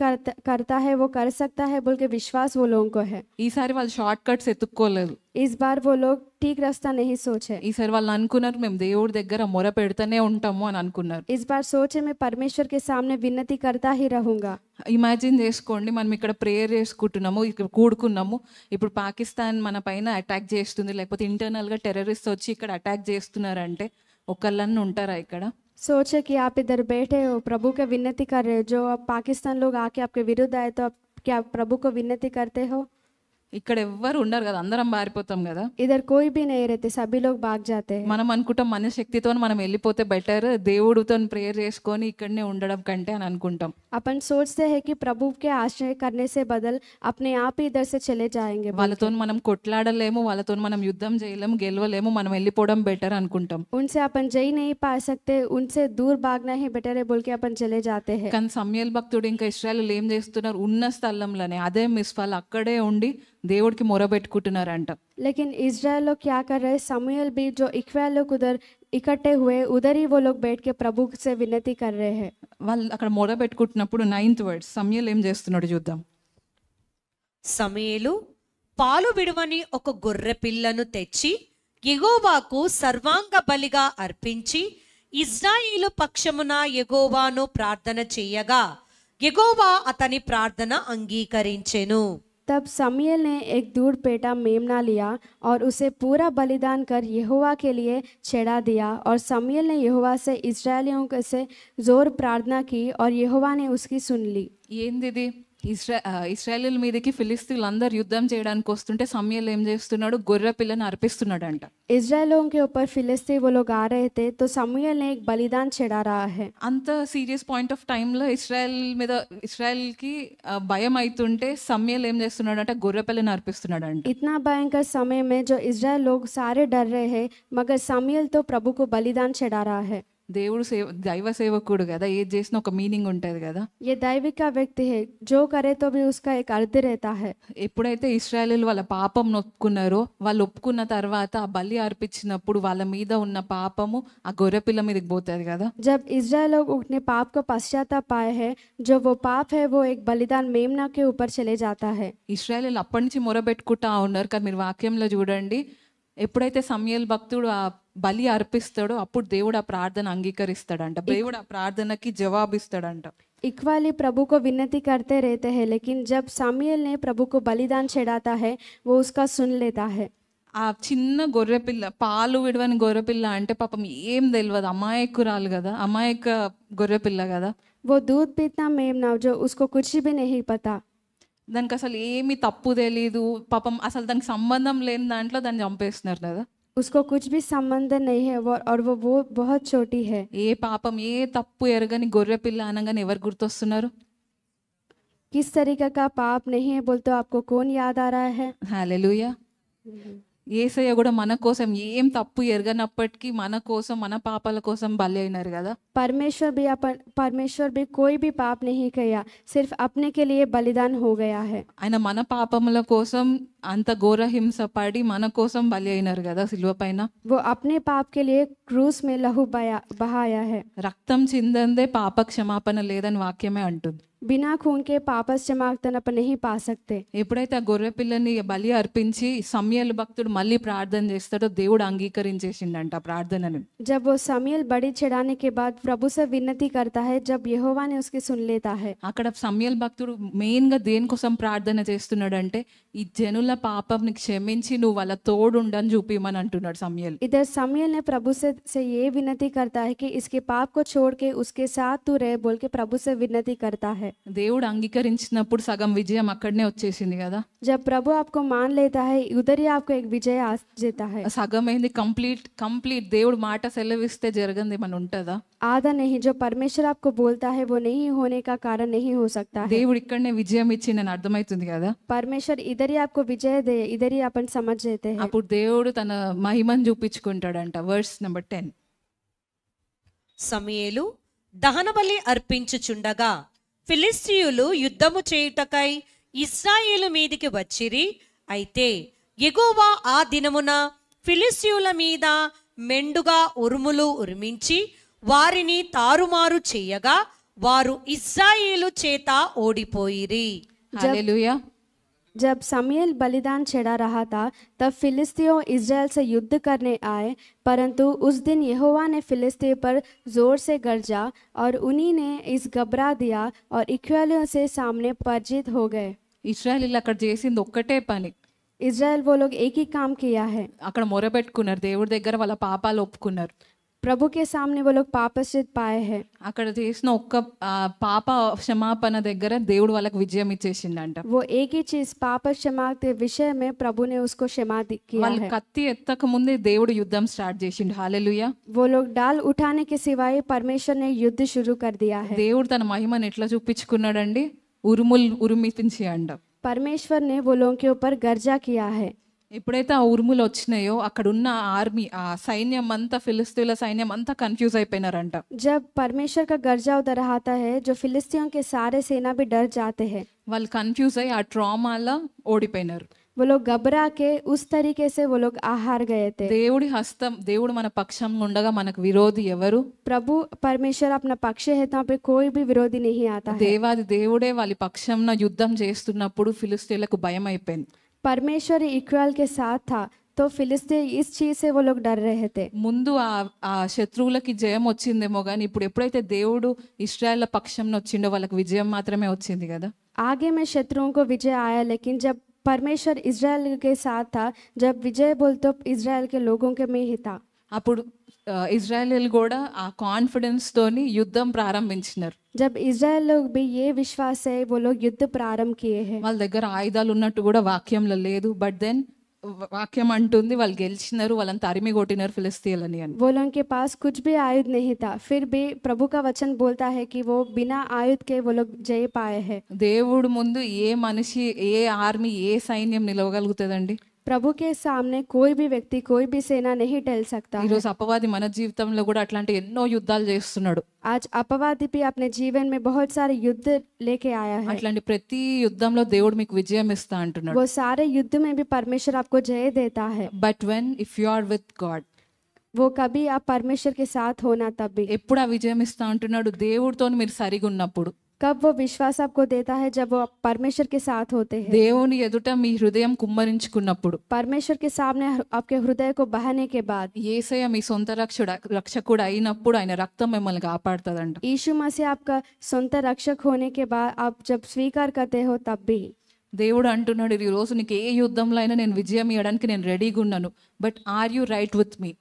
करता है, वो कर सकता है बोल के विश्वास वो लोगों को है। ఈసారి వాళ్ళు షార్ట్ కట్స్ ఎత్తుక్కోలేదు. इस बार वो लोग ठीक रास्ता नहीं सोचे। ఈసారి వాళ్ళు అనుకున్నారు మేము దేవుడి దగ్గర మొర పెడుతూనే ఉంటాము అని అనుకున్నారు. इस बार सोचे मैं परमेश्वर के सामने विनती करता ही रहूंगा। ఇమాజిన్ చేసుకోండి, మనం ఇక్కడ ప్రేయర్ చేసుకుంటున్నాము, ఇక్కడ కూడుకున్నాము, ఇప్పుడు పాకిస్తాన్ మన పైన అటాక్ చేస్తుంది, లేకపోతే ఇంటర్నల్గా టెర్రరిస్ట్ వచ్చి ఇక్కడ అటాక్ చేస్తున్నారంటే ఒకళ్ళని ఉంటారా ఇక్కడ? सोचे कि आप इधर बैठे हो, प्रभु के विनती कर रहे हो, जो अब पाकिस्तान लोग आके आपके विरुद्ध आए तो आप क्या प्रभु को विनती करते हो? ఇక్కడ ఎవ్వరు ఉండరు కదా, అందరం పారిపోతాం కదా. इधर कोई भी नहीं रहते, सभी लोग भाग जाते हैं। మనం అనుకుంటాం మన శక్తితో మనం వెళ్ళిపోతే బెటర్, దేవుడితో ప్రేయర్ చేసుకొని ఇక్కడనే ఉండడం కంటే అని అనుకుంటాం. अपन सोचते हैं कि प्रभु के आश्रय करने से बदल अपने आप ही इधर से चले जाएंगे। వాళ్ళతో మనం కొట్లాడలేము, వాళ్ళతో మనం యుద్ధం చేయలేము, గెలవలేము, మనం వెళ్ళిపోవడం బెటర్ అనుకుంటాం. उनसे अपन जय नहीं पा सकते, उनसे दूर भागना ही बेटर है बोल के अपन चले जाते हैं। కానీ సమయల్ భక్తుడు ఇంకా ఇశ్రాయేలు ఏం చేస్తున్నారు? ఉన్న స్థలంలోనే అదే మిస్ఫాల్ అక్కడే ఉండి దేవుడికి మొరబెట్టుకుంటున్నారంట. लेकिन इजराइल लोग क्या कर रहे हैं? समूएल भी जो इक्वाल लोग उधर इकट्ठे हुए, उधर ही वो लोग बैठ के प्रभु से विनती कर रहे हैं। వాళ్ళు అక్కడ మొరబెట్టుకుంటున్నప్పుడు 9th వర్డ్ సమయల్ ఏం చేస్తున్నాడు చూద్దాం. సమూయేలు పాలు విడువని ఒక గొర్రె పిల్లను తెచ్చి యెహోవాకు సర్వాంగ బలిగా అర్పించి ఇజ్రాయేలు పక్షమున యెహోవాను ప్రార్థన చేయగా యెహోవా అతని ప్రార్థన అంగీకరించెను. तब समूएल ने एक दूध पेटा मेमना लिया और उसे पूरा बलिदान कर यहोवा के लिए चढ़ा दिया, और समूएल ने यहोवा से इस्राएलियों से जोर प्रार्थना की और यहोवा ने उसकी सुन ली। ఏంది ఇది? ఇశ్రాయేలీల మీదకి ఫిలిస్తీన్లు అందరు యుద్ధం చేయడానికి వస్తుంటే సమయల్ ఏం చేస్తున్నాడు? గొర్రె పిల్లని అర్పిస్తున్నాడంట. इजरायलों के ऊपर फिलिस्ती वो लोग आ रहे थे तो समूएल ने एक बलिदान चढ़ा रहा है। అంత సీరియస్ పాయింట్ ఆఫ్ టైంలో ఇస్రాయల్కి భయం అవుతుంటే సమయల్ ఏం చేస్తున్నాడంటే గొర్రె పిల్లని అర్పిస్తున్నాడంట. इतना भयंकर समय में जो इजराइल लोग सारे डर रहे हैं, मगर समूएल तो प्रभु को बलिदान चढ़ा रहा है। దేవుడు దైవ సేవకుడు కదా, ఏది చేసినా ఒక మీనింగ్ ఉంటుంది కదా. ये दैविक का व्यक्ति है, जो करे तो भी उसका एक अर्थ रहता है। ఎప్పుడైతే ఇశ్రాయేలీలు వాళ్ళ పాపం ఒప్పుకున్నారో, వాళ్ళు ఒప్పుకున్న తర్వాత ఆ బలి అర్పించినప్పుడు వాళ్ళ మీద ఉన్న పాపము ఆ గొర్రెపిల్ల మీదకి పోతుంది కదా. जब इजराइल लोग अपने पाप को पश्चाताप पाए हैं, जो वो पाप है वो एक बलिदान मेमना के ऊपर चले जाता है। ఇశ్రాయేలీలు అప్పటి నుంచి మొరబెట్టుకుంటా ఉన్నారు. కానీ మీరు వాక్యంలో చూడండి, ఎప్పుడైతే సమయల్ భక్తుడు ఆ బలి అర్పిస్తాడో అప్పుడు దేవుడు ఆ ప్రార్థన అంగీకరిస్తాడంట, దేవుడు ఆ ప్రార్థనకి జవాబిస్తాడంట. इक्वाली प्रभु को विनती करते रहते हैं, लेकिन जब समूएल ने प्रभु को बलिदान चढ़ाता है वो उसका सुन लेता है। ఆ చిన్న గొర్రెపిల్ల, పాలు విడవని గొర్రెపిల్ల అంటే పాపం ఏం తెలియదు, అమాయకురాలు కదా, అమాయక గొర్రెపిల్ల కదా. वो दूध पीता मेमना जो उसको कुछ भी नहीं पता, దానికి అసలు ఏమి తప్పు తెలీదు, పాపం అసలు దానికి సంబంధం లేని దాంట్లో దాన్ని చంపేస్తున్నారు కదా. उसको कुछ भी संबंध नहीं है और वो बहुत छोटी है। ఏ పాపం ఏ తప్పు ఎరగని గొర్రె పిల్ల అనగానే ఎవరు గుర్తొస్తున్నారు? किस तरीके का पाप नहीं है बोल तो आपको कौन याद आ रहा है? హల్లెలూయా. యేసయ్య కూడా మన కోసం ఏం తప్పు ఎరగనప్పటికీ మన కోసం, మన పాపాల కోసం బలి అయినారు కదా. परमेश्वर भी कोई भी पाप नहीं किया, सिर्फ अपने के लिए बलिदान हो गया है। ఆయన మన పాపముల కోసం అంత ఘోర హింస పడి మన కోసం బలి అయినారు కదా సిలువ పైన. वो अपने पाप के लिए क्रूस में लहू बहाया है। రక్తం చిందందే పాప క్షమాపణ లేదని వాక్యమే అంటుంది. बिना खून के पापस क्षमापण अपन नहीं पा सकते। ఎప్పుడైతే ఆ గొర్రె పిల్లని బలి అర్పించి సమయల్ భక్తుడు మళ్ళీ ప్రార్థన చేస్తాడో దేవుడు అంగీకరించేసిండంట ఆ ప్రార్థనని. जब वो समूएल बलि चढ़ाने के बाद प्रभु से विनती करता है, जब यहोवा ने उसकी सुन लेता है। అక్కడ సమయల్ భక్తుడు మెయిన్ గా దేనికోసం ప్రార్థన చేస్తున్నాడంటే ఈ జనుల పాపంని క్షమించి నువ్వు వాళ్ళ తోడుండని చూపిమని అంటున్నాడు సమయల్. इधर समूएल ने प्रभु से ये विनती करता है कि इसके पाप को छोड़ के उसके साथ तू रहे बोल के प्रभु से विनती करता है। है। దేవుడు అంగీకరించినప్పుడు సగం విజయం అక్కడనే వచ్చేసింది కదా. जब प्रभु आपको मान लेता है उधर ही आपको एक विजय आ जाता है। సగం ఏంది, కంప్లీట్ దేవుడు మాట సెలవిస్తే జరగంది ఏమన్నా ఉంటుందా? आधा नहीं, जो परमेश्वर आपको बोलता है वो नहीं होने का कारण नहीं हो सकता है। దేవుడు ఇక్కడనే విజయం ఇచ్చిందని అర్థమవుతుంది కదా. परमेश्वर इधर ही आपको विजय दे, इधर ही अपन समझ लेते हैं। అప్పుడు దేవుడు తన మహిమను చూపించుకుంటాడంట. Verse number 10. సమూయేలు దహనబలి అర్పించుచుండగా ఫిలిష్తీయులు యుద్ధము చేయుటకై ఇశ్రాయేలు మీదికి వచ్చిరి. అయితే యెహోవా ఆ దినమున ఫిలిష్తీయుల మీద మెండుగా ఉరుములు ఉరిమించి వారిని తారుమారు చేయగా వారు ఇశ్రాయేలు చేత ఓడిపోయిరి. హల్లెలూయా. जब समूएल बलिदान चढ़ा रहा था तब फिलिस्तियों इस्राएल से युद्ध करने आए, परंतु उस दिन यहोवा ने फिलिस्ती पर जोर से गरजा और उन्हीं ने इस घबरा दिया और इस्राएलियों से सामने पराजित हो गए। ఇశ్రాయేలీలు అక్కడ చేసింది ఒక్కటే పని. इस्राएल वो लोग एक ही काम किया है, అక్కడ మొరపెట్టుకున్నారు, దేవుడి దగ్గర వాళ్ళ పాపాలు ఒప్పుకున్నారు. प्रभु के सामने वो लोग पापश्चित पाए हैं। అక్కడ చేసిన ఒక్క పాప క్షమాపణ దగ్గర దేవుడు వాళ్ళకి విజయం ఇచ్చేసిండంట. वो एक ही चीज पाप क्षमा के विषय में प्रभु ने उसको क्षमा किया వాళ్ళు है। కత్తి ఎత్తక ముందే దేవుడు యుద్ధం స్టార్ట్ చేసిండు. హల్లెలూయా. वो लोग डाल उठाने के सिवाय परमेश्वर ने युद्ध शुरू कर दिया है। దేవుడు తన మహిమను ఎట్లా చూపించుకున్నాడండి? ఉరిమించి అంట. परमेश्वर ने वो लोगों के ऊपर गर्जा किया है। ఎప్పుడైతే ఆ ఉరుములు వచ్చినాయో అక్కడ ఉన్న ఆర్మీ, ఆ సైన్యం అంతా, ఫిలిస్తీన్ల సైన్యం అంతా కన్ఫ్యూజ్ అయిపోయినారంట. जब परमेश्वर का गर्जा उधर आता है जो फिलिस्तियों के सारे सेना भी डर जाते हैं। వాళ్ళు కన్ఫ్యూజ్ అయ్యి ఆ ట్రామాలో ఓడిపోయినారు. वो लोग घबरा के उस तरीके से वो लोग हार गए थे। దేవుడి హస్తం, దేవుడు మన పక్షంగా ఉండగా మనకు విరోధి ఎవరు? प्रभु परमेश्वर अपना पक्ष है तो पे कोई भी विरोधी नहीं आता है। దేవాది దేవుడే వాళ్ళ పక్షంన యుద్ధం చేస్తున్నప్పుడు ఫిలిస్తీన్లకు భయం అయిపోయింది. परमेश्वर इक्राल के साथ था तो फिलिस्तीन इस चीज से वो लोग डर रहे थे। ముందు ఆ శత్రువులకి జయం వచ్చిందేమో కానీ ఇప్పుడు ఎప్పుడైతే దేవుడు ఇశ్రాయేల్ పక్షంలో వచ్చిండో వాళ్ళకి విజయం మాత్రమే వచ్చింది కదా. आगे में शत्रुओं को विजय आया, लेकिन जब परमेश्वर इजराइल के साथ था, जब विजय बोल तो इजराइल के लोगों के में ही था। అప్పుడు ఇజ్రాయేలీలు కూడా ఆ కాన్ఫిడెన్స్ తోని యుద్ధం ప్రారంభించినారు. जब इजराइल लोग भी ये विश्वास है वो लोग युद्ध प्रारंभ किए हैं। వాళ్ళ దగ్గర ఆయుధాలు ఉన్నట్టు కూడా వాక్యంలో లేదు. బట్ దెన్ వాక్యం అంటుంది వాళ్ళు గెలిచినారు, వాళ్ళని తరిమి కొట్టినారు ఫిలిస్తీన్లని అని. वो लोगों के पास कुछ भी आयुध नहीं था, फिर भी प्रभु का वचन बोलता है कि वो बिना आयुध के वो लोग जय पाए हैं। దేవుడు ముందు ఏ మనిషి, ఏ ఆర్మీ, ఏ సైన్యం నిలవగలుగుతుందండి? प्रभु के सामने कोई भी व्यक्ति, कोई भी सेना नहीं टल सकता है। ఈరోజు అపవాది మన జీవితంలో కూడా అట్లాంటి ఎన్నో యుద్ధాలు చేస్తున్నాడు. आज अपवादी भी अपने जीवन में बहुत सारे युद्ध लेके आया है। అట్లాంటి ప్రతి యుద్ధంలో దేవుడు మీకు విజయం ఇస్తా అంటున్నాడు. वो सारे युद्ध में भी परमेश्वर आपको जय देता है। But when if you are with God, वो कभी आप परमेश्वर के साथ होना तब भी। ఎప్పుడు ఆ విజయం ఇస్తా అంటున్నాడు? దేవుడితో మీరు సరిగా ఉన్నప్పుడు. कब वो विश्वास आपको देता है? जब वो परमेश्वर के साथ होते हैं। దేవుని ఎదుట మీ హృదయం కుమ్మరించుకున్నప్పుడు, परमेश्वर के सामने आपके हृदय को बहाने के बाद, యేసయ్య మీ సొంత రక్షకుడు అయినప్పుడు ఆయన రక్తం మిమ్మల్ని కాపాడుతుందంట. यीशु मसीह आपका सొంత रक्षक होने के बाद आप जब स्वीकार करते हो तब भी। దేవుడు అంటున్నాడు, ఈ రోజు నీకు ఏ యుద్ధంలో అయినా నేను విజయం ఇవ్వడానికి నేను రెడీగా ఉన్నాను. But are you right with me?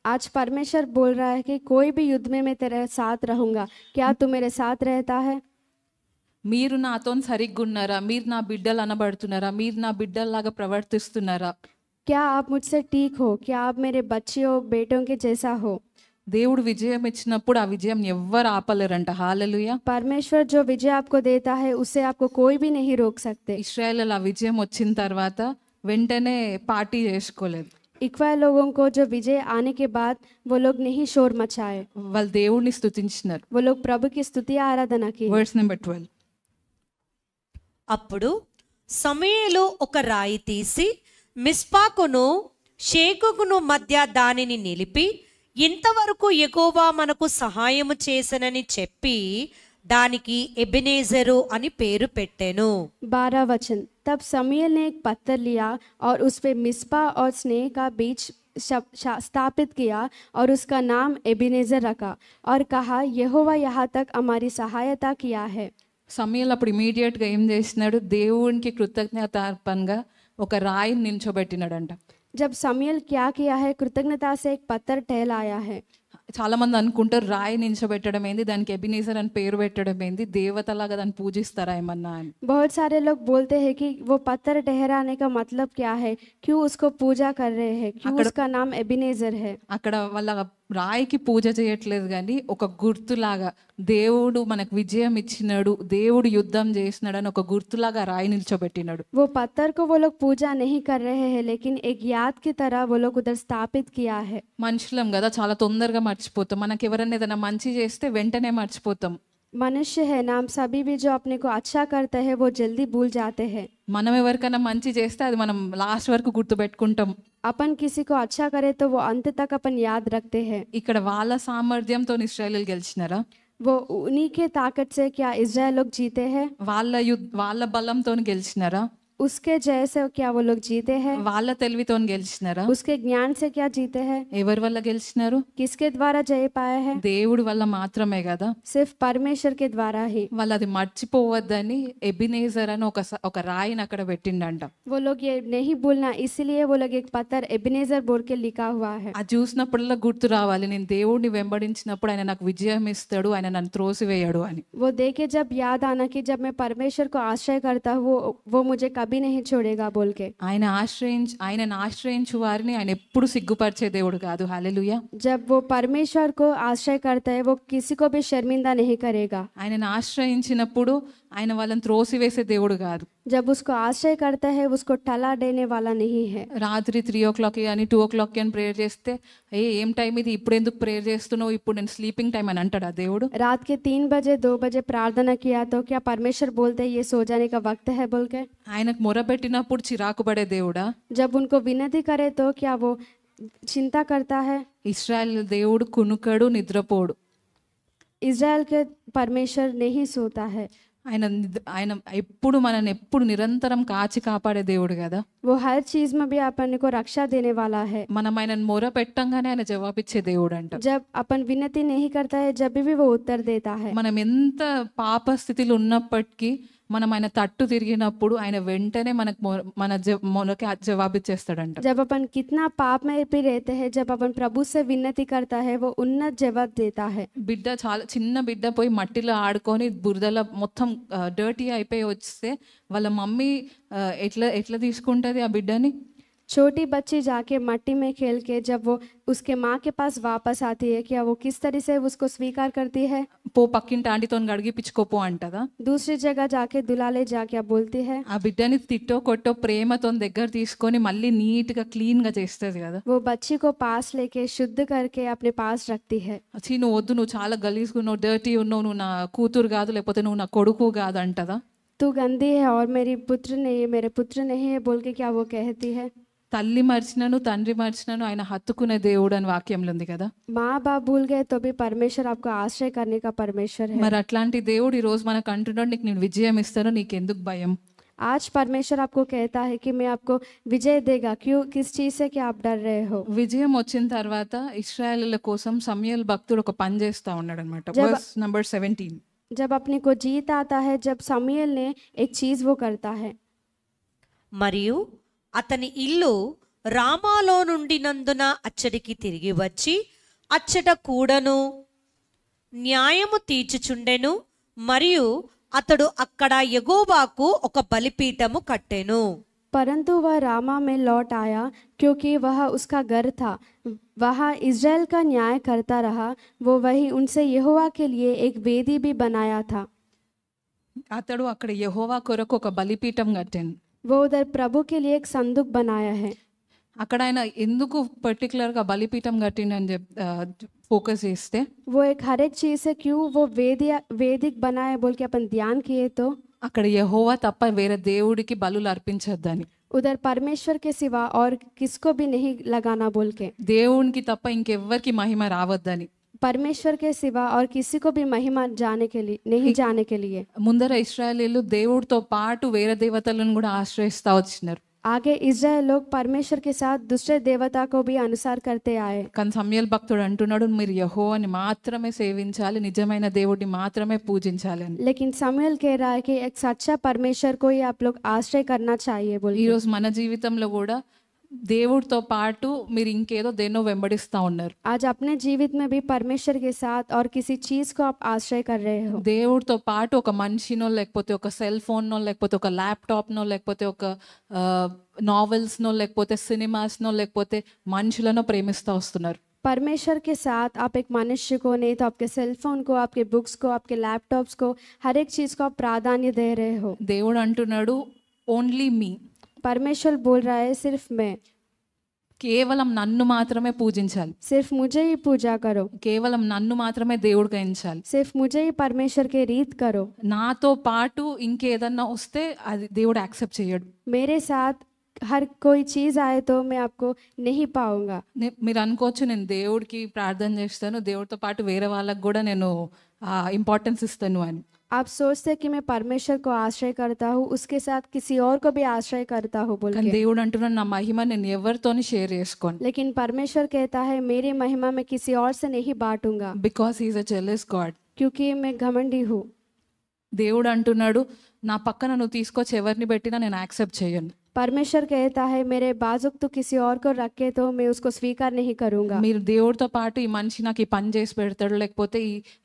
आज परमेश्वर बोल रहा है कि कोई भी युद्ध में मैं तेरे साथ रहूंगा, क्या तू मेरे साथ रहता है? మీరు నాతో సరిగ్గా ఉన్నారా? మీరు నా బిడ్డలు అనబడుతున్నారా? మీరు నా బిడ్డల్లాగా ప్రవర్తిస్తున్నారా? क्या आप मुझसे ठीक हो? क्या आप मेरे बच्चियों बेटों के जैसा हो? దేవుడు విజయం ఇచ్చినప్పుడు ఆ విజయం ఎవ్వరు ఆపలేరంట. హల్లెలూయా. परमेश्वर जो विजय आपको देता है उससे आपको कोई भी नहीं रोक सकते। ఇశ్రాయేల్ ఆ విజయం వచ్చిన తర్వాత వెంటనే పార్టీ చేసుకోలేదు. इक्वा लोगों को जो विजय आने के बाद वो लोग नहीं शोर मचाए, వాళ్ళు దేవుడిని స్తుతించినారు. वो लोग प्रभु की स्तुति आराधना की। Verse number 12. అప్పుడు సమూయేలు ఒక రాయి తీసి మిస్పాకును షేకును మధ్య దానిని నిలిపి ఇంతవరకు యెహోవా మనకు సహాయము చేసనని చెప్పి దానికి ఎబెనేజరు అని పేరు పెట్టెను. 12 वचन। तब समूएल ने एक पत्थर लिया और उस पे मिस्पा और स्नेह का बीच स्थापित किया और उसका नाम एबेनेजर रखा और कहा, यहोवा यहाँ तक हमारी सहायता किया है। సమూయేలు అప్పుడు ఇమీడియట్ గా ఏం చేసినాడు? దేవునికి కృతజ్ఞతార్పణగా ఒక రాయిని నిల్చోబెట్టినాడంట. जब समूएल क्या किया है? कृतज्ञता से एक पत्थर टहलाया है। చాలా మంది అనుకుంటారు రాయి నించోబెట్టడం ఏంది, దానికి ఎబినేజర్ అని పేరు పెట్టడం ఏంది, దేవతలాగా దాన్ని పూజిస్తారా ఏమన్నా అని. बहुत सारे लोग बोलते हैं कि वो पत्थर ठहराने का मतलब क्या है, क्यों उसको पूजा कर रहे हैं, क्यों उसका नाम एबिनेजर है। అక్కడ వాళ్ళ రాయికి పూజ చేయట్లేదు కానీ ఒక గుర్తులాగా దేవుడు మనకు విజయం ఇచ్చినాడు, దేవుడు యుద్ధం చేసినాడు అని ఒక గుర్తులాగా రాయి నిల్చోబెట్టినాడు. वो पत्थर को वो लोग पूजा नहीं कर रहे हैं, लेकिन एक याद की तरह वो लोग उधर स्थापित किया है। మనుషులం కదా, చాలా తొందరగా మర్చిపోతాం. మనకి ఎవరైనా ఏదైనా మంచి చేస్తే వెంటనే మర్చిపోతాం. मनुष्य है नाम सभी भी जो अपने को अच्छा करते हैं वो जल्दी भूल जाते हैं। మనం ఎవరికైనా మంచి చేస్తే అది మనం లాస్ట్ వరకు గుర్తుపెట్టుకుంటాం. अपन किसी को अच्छा करे तो वो अंत तक अपन याद रखते हैं। ఇక్కడ వాళ్ళ సామర్థ్యంతో ఇశ్రాయేలు గెలిచినారా? वो उन्हीं के ताकत से क्या इजराइल लोग जीते हैं? వాళ్ళ బలంతో గెలిచినారా? उसके जय से क्या वो लोग जीते हैं? వాళ్ళ తెలివితో గెలిచినారా? उसके ज्ञान से क्या जीते हैं? ఎవరి వల్ల గెలిచినారు? किसके द्वारा जय पाए हैं? దేవుడి వల్ల మాత్రమే కదా. सिर्फ परमेश्वर के द्वारा ही। వాళ్ళు అది మర్చిపోవద్దని ఎబినేజర్ అని ఒక రాయిని అక్కడ పెట్టిండంట. वो लोग ये नहीं भूलना इसलिए वो लोग एक पत्थर एबिनेजर बोल के लिखा हुआ है। అది చూసినప్పుడల్లా గుర్తు రావాలి, నేను దేవుడిని వెంబడించినప్పుడు ఆయన నాకు విజయం ఇస్తాడు, ఆయన నన్ను త్రోసివేయడు అని. वो देखे जब याद आना कि जब मैं परमेश्वर को आश्रय करता हूँ वो मुझे कभी नहीं छोड़ेगा बोल के। ఆయనను ఆశ్రయించు వారిని ఆయన ఎప్పుడు సిగ్గుపరిచే దేవుడు కాదు. హల్లెలూయా. जब वो परमेश्वर को आश्रय करता है वो किसी को भी शर्मिंदा नहीं करेगा। ఆయనను ఆశ్రయించినప్పుడు ఆయన వాళ్ళని త్రోసివేసే దేవుడు కాదు. जब उसको आश्रय करता है उसको टला देने वाला नहीं है। రాత్రి 3 అని 2 అని ప్రేయర్ చేస్తే ఏం టైం ఇది, ఇప్పుడు ఎందుకు ప్రేయర్ చేస్తున్నావు, ఇప్పుడు నేను స్లీపింగ్ టైం అని అంటాడా దేవుడు? रात के 3 बजे 2 बजे प्रार्थना किया तो क्या परमेश्वर बोलते ये सो जाने का वक्त है बोल के? ఆయనకు మొరపెట్టినప్పుడు చిరాకు పడే దేవుడా? जब उनको विनती करे तो क्या वो चिंता करता है? ఇశ్రాయేల్ దేవుడు కునుకడు, నిద్రపోడు. इजराइल के परमेश्वर नहीं सोता है। ఆయన ఎప్పుడు మనల్ని ఎప్పుడు నిరంతరం కాచి కాపాడే దేవుడు కదా. वो हर चीज में भी अपन को रक्षा देने वाला है। మనం ఆయనను మొర పెట్టంగానే ఆయన జవాబిచ్చే దేవుడు అంట. जब अपन विनती नहीं करता है जब भी वो उत्तर देता है। మనం ఎంత పాప స్థితిలో ఉన్నప్పటికీ మనం ఆయన తట్టు తిరిగినప్పుడు ఆయన వెంటనే మనకి జవాబిచ్చేస్తాడంట. जब अपन कितना पाप में भी रहते हैं जब अपन प्रभु से विनती करता है वो उन्नत जवाब देता है। బిడ్డ చాలా చిన్న బిడ్డ పోయి మట్టిలో ఆడుకొని బురదలో మొత్తం డర్టీ అయిపోయి వస్తే వాళ్ళ మమ్మీ ఎట్లా తీసుకుంటది ఆ బిడ్డని? छोटी बच्ची जाके मट्टी में खेल के जब वो उसके माँ के पास वापस आती है क्या वो किस तरह से उसको स्वीकार करती है? పో పక్కింటి ఆంటీతో గడిగిపించుకోపో అంటదా? दूसरी जगह जाके दुलाले जा क्या बोलती है? ఆ బిడ్డని తిట్టో కొట్టో ప్రేమతో దగ్గర తీసుకొని మళ్ళీ నీట్ గా క్లీన్ గా చేస్తుంది కదా. वो बच्ची को पास लेके शुद्ध करके अपने पास रखती है। నువ్వు వద్దు, నువ్వు చాలా గలీజ్గా ఉన్నావు, డర్టీ ఉన్నావు, నువ్వు నా కూతురు కాదు, లేకపోతే నువ్వు నా కొడుకు కాదు అంటదా? तू गंदी है और मेरी पुत्र नहीं, मेरे पुत्र नहीं है बोल के क्या वो कहती है? తల్లి మర్చినను తండ్రి మర్చినను ఆయన హత్తుకునే దేవుడు అని వాక్యంలో ఉంది కదా. माँ बाप भूल गए तो भी परमेश्वर आपको आश्रय करने का परमेश्वर है। మరి అట్లాంటి దేవుడు ఈ రోజు మనకు అంటున్నాడు, నీకు నేను విజయం ఇస్తాను, నీకెందుకు భయం? आज परमेश्वर आपको कहता है कि मैं आपको विजय देगा, क्यों किस चीज से क्या आप डर रहे हो? విజయం వచ్చిన తర్వాత ఇశ్రాయేలుల కోసం సమూయేలు భక్తుడు ఒక పని చేస్తా ఉన్నాడు అనమాట. Verse number 17. जब अपने को जीत आता है जब समूएल ने एक चीज वो करता है। మరియు అతని ఇల్లు రామాలో నుండినందున అచ్చడికి తిరిగి వచ్చి అచ్చట కూడను న్యాయము తీర్చుచుండెను, మరియు అతడు అక్కడ యెహోవాకు ఒక బలిపీఠము కట్టెను. परंतु वह रामा में लौट आया क्योंकि वह उसका घर था, वहाँ इज़राइल का न्याय करता रहा। वो वही उनसे यहोवा के लिए एक वेदी भी बनाया था। అతడు అక్కడ యెహోవా కొరకు ఒక బలిపీఠం కట్టాను. वो उधर प्रभु के लिए एक संदूक बनाया है। అక్కడ ఆయన ఎందుకు పర్టికులర్ గా బలిపీఠం కట్టిండని ఫోకస్ చేస్తే वो एक हर एक चीज से क्यों वो वेदिक बनाए बोल के अपन ध्यान किए तो అక్కడ యెహోవా తప్ప వేరే దేవుడికి బలులు అర్పించొద్దని, उधर परमेश्वर के सिवा और किसको भी नहीं लगाना बोल के, దేవునికి తప్ప ఇంకెవ్వరికి మహిమ రావద్దని, परमेश्वर के सिवा और किसी को भी महिमा जाने के लिए नहीं जाने के लिए। ముందర ఇశ్రాయేలీలు దేవుడితో పాటు వేరే దేవతలను కూడా ఆశ్రయిస్తా వచ్చినారు. आगे इज़राइल लोग परमेश्वर के साथ दूसरे देवता को भी अनुसार करते आए। కానీ సమూయేలు భక్తుడు అంటున్నాడు, మీరు యెహోవాని మాత్రమే సేవించాలి, నిజమైన దేవుడిని మాత్రమే పూజించాలి అని. लेकिन समूएल कह रहा है कि एक सच्चा परमेश्वर को ही आप लोग आश्रय करना चाहिए बोल ఈ के। రోజు మన జీవితంలో కూడా దేవుడితో పాటు మీరు ఇంకేదో దేన్నో వెంబడిస్తా ఉన్నారు. आज अपने जीवित में भी परमेश्वर के साथ और किसी चीज को आप आश्रय कर रहे हो. దేవుడితో పాటు ఒక మనిషినో లేకపోతే ఒక సెల్ ఫోన్నో లేకపోతే ఒక ల్యాప్టాప్నో లేకపోతే ఒక నావెల్స్నో లేకపోతే సినిమాస్నో లేకపోతే మనుషులనో ప్రేమిస్తూ వస్తున్నారు. परमेश्वर के साथ आप एक मनुष्य को नहीं तो आपके सेल फोन को, आपके बुक्स को, आपके लैपटॉप्स को, हर एक चीज को आप प्राधान्य दे रहे हो. దేవుడు అంటున్నాడు ఓన్లీ మీ. परमेश्वर बोल रहा है सिर्फ मैं, కేవలం నన్ను మాత్రమే పూజించాలి, सिर्फ मुझे ही पूजा करो, కేవలం నన్ను మాత్రమే దేవుడిగా ఎంచాలి. सिर्फ मुझे ही परमेश्वर के रीत करो. నాతో పాటు ఇంకేదన్నా వస్తే అది దేవుడు యాక్సెప్ట్ చేయడు. मेरे साथ हर कोई चीज आए तो मैं आपको नहीं पाऊंगा. మీరు అనుకోవచ్చు నేను దేవుడికి ప్రార్థన చేస్తాను, దేవుడితో పాటు వేరే వాళ్ళకి కూడా నేను ఇంపార్టెన్స్ ఇస్తాను అని. आप सोचते कि मैं परमेश्वर को आश्रय करता हूँ, उसके साथ किसी और को भी आश्रय करता हूँ बोल కానీ के. దేవుడు అంటున్నాడు నా మహిమ నేను ఎవరితోని షేర్ చేసుకోను. लेकिन परमेश्वर कहता है मेरी महिमा मैं किसी और से नहीं बांटूंगा, because he's a jealous God. क्योंकि मैं घमंडी हूँ. దేవుడు అంటున్నాడు నా పక్కన నువ్వు తీసుకొచ్చి ఎవరిని పెట్టినా నేను యాక్సెప్ట్ చేయను. परमेश्वर कहता है मेरे बाजुक तो किसी और को रखे तो मैं उसको स्वीकार नहीं करूंगा. మీరు దేవుడితో పాటు ఈ మనిషి నాకు ఈ పని చేసి పెడతాడు లేకపోతే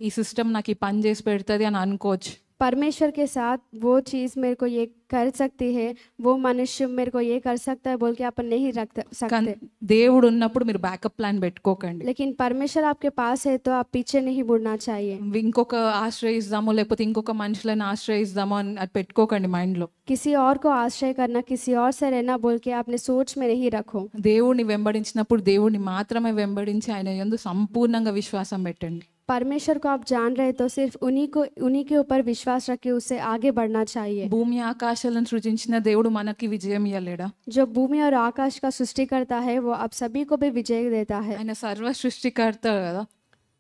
ఈ సిస్టమ్ నాకు ఈ పని చేసి పెడుతుంది అని అనుకోవచ్చు. परमेश्वर के साथ वो चीज़ मेरे को ये कर सकती है, वो मनुष्य मेरे को ये कर सकता है बोल के अपन नहीं रख కానీ सकते. దేవుడు ఉన్నప్పుడు మీరు బ్యాకప్ ప్లాన్ పెట్టుకోకండి. लेकिन परमेश्वर आपके पास है तो आप पीछे नहीं मुड़ना चाहिए. ఇంకొక ఆశ్రయిస్తామో లేకపోతే ఇంకొక మనుషులను ఆశ్రయిస్తామో అని అది పెట్టుకోకండి మైండ్లో. किसी और को आश्रय करना, किसी और से रहना बोल के आपने सोच में नहीं रखो. దేవుడిని వెంబడించినప్పుడు దేవుడిని మాత్రమే వెంబడించి ఆయన యందు సంపూర్ణంగా విశ్వాసం పెట్టండి. परमेश्वर को आप जान रहे तो सिर्फ उन्हीं के ऊपर विश्वास रखे उससे आगे बढ़ना चाहिए. భూమి ఆకాశాలను సృజించిన దేవుడు మనకి విజయం ఇవ్వలేడా? जो भूमि और आकाश का सृष्टि करता है वो आप सभी को भी विजय देता है. ఆయన సర్వ సృష్టికర్త కదా,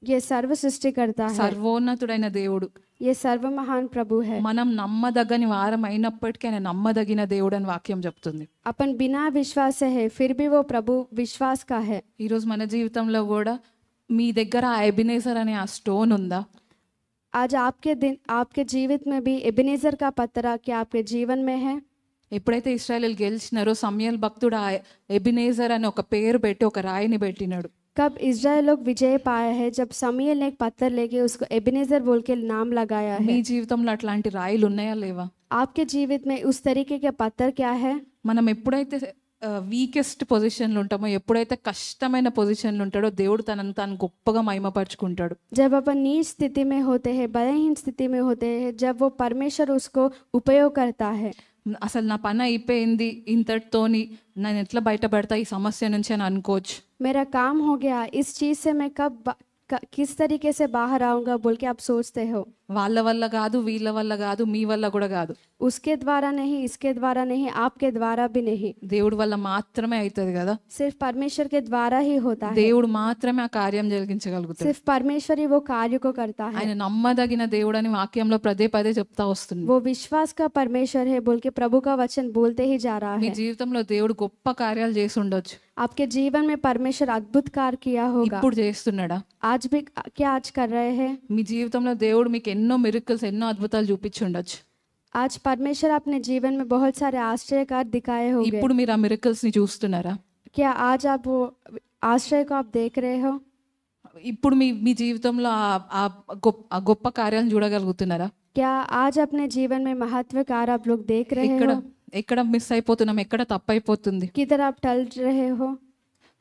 ये सर्व सृष्टि करता है, సర్వోన్నతుడైన దేవుడు. ये सर्व महान प्रभु है. మనం నమ్మదగని వారం అయినప్పటికీ ఆయన నమ్మదగిన దేవుడు అని వాక్యం చెప్తుంది. अपन बिना विश्वास से है फिर भी वो प्रभु विश्वास का है. ఈరోజు మన జీవితంలో కూడా మీ దగ్గర ఆ ఎబినేజర్ అనే ఆ స్టోన్ ఉందా? आज आपके जीवित में भी एबेनेजर का पत्थर क्या आपके जीवन में है? ఎప్పుడైతే ఇశ్రాయేలీలు గెలిచినారో సమూయేలు భక్తుడు ఆ ఎబినేజర్ అని ఒక పేరు పెట్టి ఒక రాయిని పెట్టినాడు. कब इजराइल लोग विजय पाया है? जब समूएल ने एक पत्थर लेके उसको एबेनेजर बोल के नाम लगाया మీ है. జీవితంలో అట్లాంటి రాయిలు ఉన్నాయా లేవా? आपके जीवित में उस तरीके के पत्थर क्या है? మనం ఎప్పుడైతే వీకెస్ట్ పొజిషన్లు ఉంటామో, ఎప్పుడైతే కష్టమైన పొజిషన్లు ఉంటాడో దేవుడు తనను తాను గొప్పగా మహిమపరుచుకుంటాడు. जब अपन नीच स्थिति में होते हैं, बलहीन स्थिति में होते हैं, जब वो परमेश्वर उसको उपयोग करता है. అసలు నా పని అయిపోయింది ఇంతటితోని, నేను ఎట్లా బయటపడతా ఈ సమస్య నుంచి అని అనుకోవచ్చు. मेरा काम हो गया, इस चीज से मैं किस तरीके से बाहर आऊंगा बोल के आप सोचते हो. వాళ్ళ వల్ల కాదు, వీళ్ళ వల్ల కాదు, మీ వల్ల కూడా కాదు, उसके द्वारा नहीं, इसके द्वारा नहीं, आपके द्वारा भी नहीं, దేవుడి వల్ల మాత్రమే అవుతుంది కదా. सिर्फ परमेश्वर के द्वारा ही होता है. దేవుడు మాత్రమే ఆ కార్యం జరిగించగలుగుతాడు. सिर्फ परमेश्वर ही वो कार्य को करता है. ఆయన నమ్మదగిన దేవుడు అని వాక్యంలో పదే పదే చెప్తా వస్తుంది. वो विश्वास का परमेश्वर है बोल के प्रभु का वचन बोलते ही जा रहा మీ है. జీవితంలో దేవుడు గొప్ప కార్యాలు చేసి ఉండొచ్చు. आपके जीवन में परमेश्वर अद्भुत कार्य किया होगा. ఇప్పుడు చేస్తున్నాడా? आज भी क्या आज कर रहे हैं? మీ జీవితంలో దేవుడు మీకు ఎన్నో మిరకల్స్, ఎన్నో అద్భుతాలు చూపించి ఉండొచ్చు. आज परमेश्वर अपने जीवन में बहुत सारे आश्चर्य कार्य दिखाए होंगे. ఇప్పుడు మీరు ఆ మిరకల్స్ ని చూస్తున్నారా? क्या आज आप वो आश्चर्य को आप देख रहे हो? ఇప్పుడు మీ మీ జీవితంలో ఆ గొప్ప కార్యాలను చూడగలుగుతున్నారా? क्या आज अपने जीवन में महत्व कार्य आप लोग देख रहे ఎక్కడ हो? ఎక్కడ మిస్ అయిపోతున్నాం, ఎక్కడ తప్పైపోతుంది? किधर आप टल रहे हो?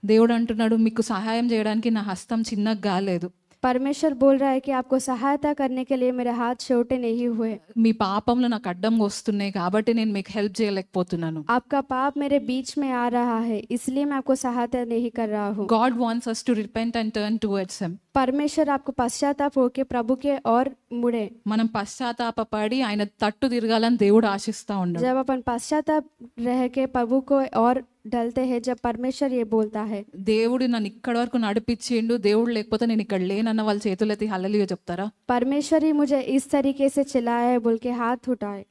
దేవుడు అంటున్నాడు మీకు సహాయం చేయడానికి నా హస్తం చిన్నగా కాలేదు. परमेश्वर बोल रहा है कि आपको सहायता करने के लिए मेरे हाथ छोटे नहीं हुए. మీ పాపంలో నాకు అడ్డంగా వస్తున్నాయి కాబట్టి నేను మీకు హెల్ప్ చేయలేకపోతున్నాను. आपका पाप मेरे बीच में आ रहा है इसलिए मैं आपको सहायता नहीं कर रहा हूँ. God wants us to repent and turn towards him. परमेश्वर आपको पश्चाताप होके प्रभु के और मुड़े. మనం పశ్చాత్తాపపడి ఆయన తట్టు తిరగాలని దేవుడు ఆశిస్తా ఉన్నాడు. जब अपन पश्चाताप रह के प्रभु को और डलते हैं, जब परमेश्वर ये बोलता है, దేవుడు నన్ను ఇక్కడ వరకు నడిపించిండు, దేవుడు లేకపోతే నేను ఇక్కడ లేనన్న వాళ్ళ చేతులెత్తి హల్లెలూయా చెప్తారా? परमेश्वर ही मुझे इस तरीके से चिल्लाया है बोल के हाथ उठाए.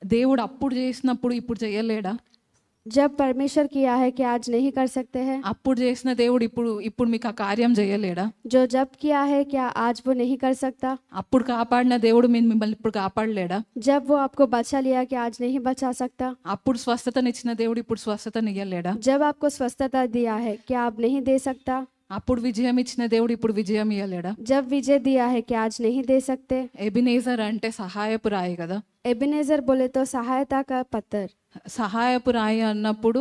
దేవుడు అప్పుడు చేసినప్పుడు ఇప్పుడు చేయలేడా? जब परमेश्वर किया है कि आज नहीं कर सकते हैं, అప్పుడు చేసిన దేవుడు ఇప్పుడు ఇప్పుడు మీకు ఆ కార్యం చేయలేడా? जो जब किया है क्या आज वो नहीं कर सकता? అప్పుడు కాపాడిన దేవుడు మిమ్మల్ని ఇప్పుడు కాపాడలేడా? जब वो आपको बचा लिया कि आज नहीं बचा सकता? అప్పుడు స్వస్థతనిచ్చిన దేవుడు ఇప్పుడు స్వస్థతనియ్యలేడా? जब आपको स्वस्थता दिया है क्या आप नहीं दे सकता? అప్పుడు విజయం ఇచ్చిన దేవుడు ఇప్పుడు విజయం ఇయ్యలేడా? जब विजय दिया है कि आज नहीं दे सकते? ఎబినేజర్ అంటే సహాయపు రాయి కదా. एबिनेजर बोले तो सहायता का पत्थर। సహాయపు రాయి అన్నప్పుడు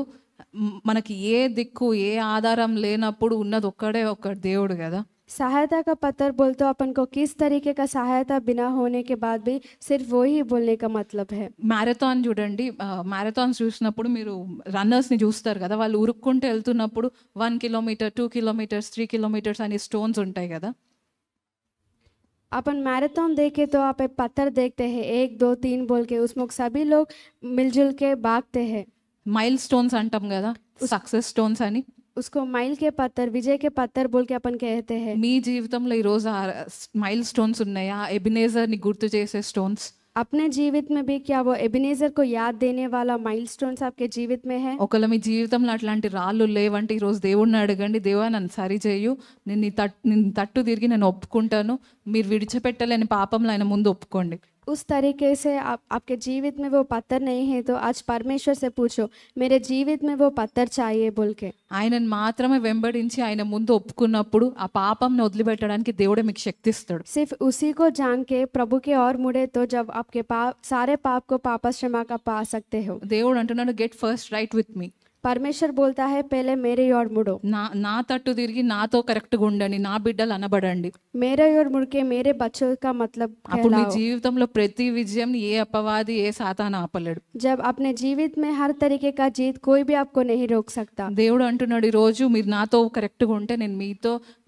మనకి ఏ దిక్కు ఏ ఆధారం లేనప్పుడు ఉన్నది ఒక్కడే ఒక్క దేవుడు కదా. सहायता का पत्थर बोल तो अपन को किस तरीके का सहायता बिना होने के बाद भी सिर्फ वो ही बोलने का मतलब है। మ్యారథాన్ చూడండి, మ్యారథాన్స్ చూసినప్పుడు మీరు రన్నర్స్ని చూస్తారు కదా, వాళ్ళు ఉరుక్కుంటూ వెళ్తున్నప్పుడు 1 కిలోమీటర్ 2 కిలోమీటర్స్ 3 కిలోమీటర్స్ అని స్టోన్స్ ఉంటాయి కదా. अपन मैराथन देखे तो आप एक पत्थर देखते हैं 1 2 3 बोल के, उसमें सभी लोग मिलजुल के भागते हैं। మైల్ స్టోన్స్ అంటాం కదా, సక్సెస్ స్టోన్స్ అని. उसको माइल के पत्थर, विजय के पत्थर बोल के अपन कहते हैं। మీ జీవితంలో ఈరోజు ఆ మైల్ స్టోన్స్ ఉన్నాయా? ఎబినేజర్ని గుర్తు చేసే స్టోన్స్. अपने जीवित में भी क्या वो एबिनेजर को याद देने वाला माइलस्टोन्स आपके जीवित में है? ఒకవేళ మీ జీవితంలో అట్లాంటి రాళ్ళు లేవంటే ఈరోజు దేవుడిని అడగండి, దేవా నన్ను సరి చేయు, నేను తట్టు తిరిగి నేను ఒప్పుకుంటాను. మీరు విడిచిపెట్టలేని పాపంలో ఆయన ముందు ఒప్పుకోండి. उस तरीके से आपके जीवित में वो पत्थर नहीं है तो आज परमेश्वर से पूछो मेरे जीवित में वो पत्थर चाहिए बोल के। ఆయనను మాత్రమే వెంబడించి ఆయన ముందు ఒప్పుకున్నప్పుడు ఆ పాపంని వదిలిపెట్టడానికి దేవుడే మీకు శక్తి ఇస్తాడు. सिर्फ उसी को जान के प्रभु के और मुड़े तो जब आपके सारे पाप को पाप क्षमा का पा सकते हो। దేవుడు అంటున్నాడు గెట్ ఫస్ట్ రైట్ విత్ మీ. परमेश्वर बोलता है पहले मेरे ओर मुड़ो, నా తట్టు తిరిగి నాతో కరెక్ట్గా ఉండండి, నా బిడ్డలు అనబడండి. मेरे ओर मुड़ के मेरे बच्चों का मतलब అప్పుడు మీ कहलाओ। జీవితంలో ప్రతి విజయం ఏ అపవాది ఏ సాతాను ఆపలేడు. जब अपने जीवित में हर तरीके का जीत कोई भी आपको नहीं रोक सकता। దేవుడు అంటున్నాడు ఈ రోజు మీరు నాతో కరెక్ట్గా ఉంటే నేను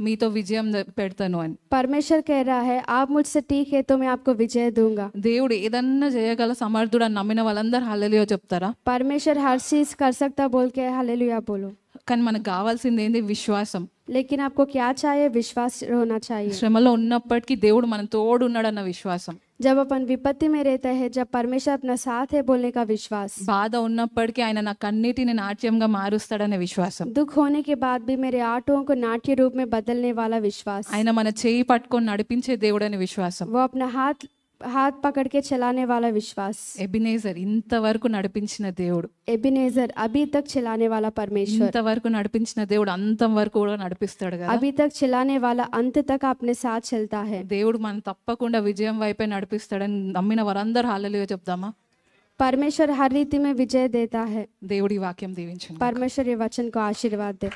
మీతో విజయం పెడతాను అని. परमेश्वर कह रहा है आप मुझसे ठीक है तो मैं आपको विजय दूंगा। దేవుడు ఏదన్నా చేయగల సమర్థుడు అని నమ్మిన వాళ్ళందరూ హల్లెలూయా చెప్తారా? परमेश्वर हर चीज कर सकता बोल के हालेलुया बोलो। కానీ మనకు కావాల్సింది ఏంది? విశ్వాసం. लेकिन आपको क्या चाहिए? विश्वास होना चाहिए। శ్రమలో ఉన్నప్పటికీ దేవుడు మన తోడు ఉన్నాడన్న విశ్వాసం. जब अपन विपत्ति में रहते हैं, जब परमेश्वर अपना साथ है बोलने का विश्वास। బాధ ఉన్నప్పటికీ ఆయన నా కన్నీటిని నాట్యంగా మారుస్తాడనే విశ్వాసం. दुख होने के बाद भी मेरे आंसुओं को नाट्य रूप में बदलने वाला विश्वास। ఆయన మన చేయి పట్టుకొని నడిపించే దేవుడు అనే విశ్వాసం. वो अपना हाथ पकड़ के चलाने वाला विश्वास। ఎబినేజర్ ఇంతవరకు నడిపించిన దేవుడు, एबिनेजर अभी तक चलाने वाला परमेश्वर, ఇంతవరకు నడిపించిన దేవుడు అంతం వరకు కూడా నడిపిస్తాడు కదా. अभी तक चलाने वाला अंत तक अपने साथ चलता है। దేవుడు మనం తప్పకుండా విజయం వైపే నడిపిస్తాడని నమ్మిన వారందరూ హల్లెలూయా చెప్దామా? परमेश्वर हर रीति में विजय देता है। దేవుడి వాక్యం దీవించండి. परमेश्वर ये वचन को आशीर्वाद दे।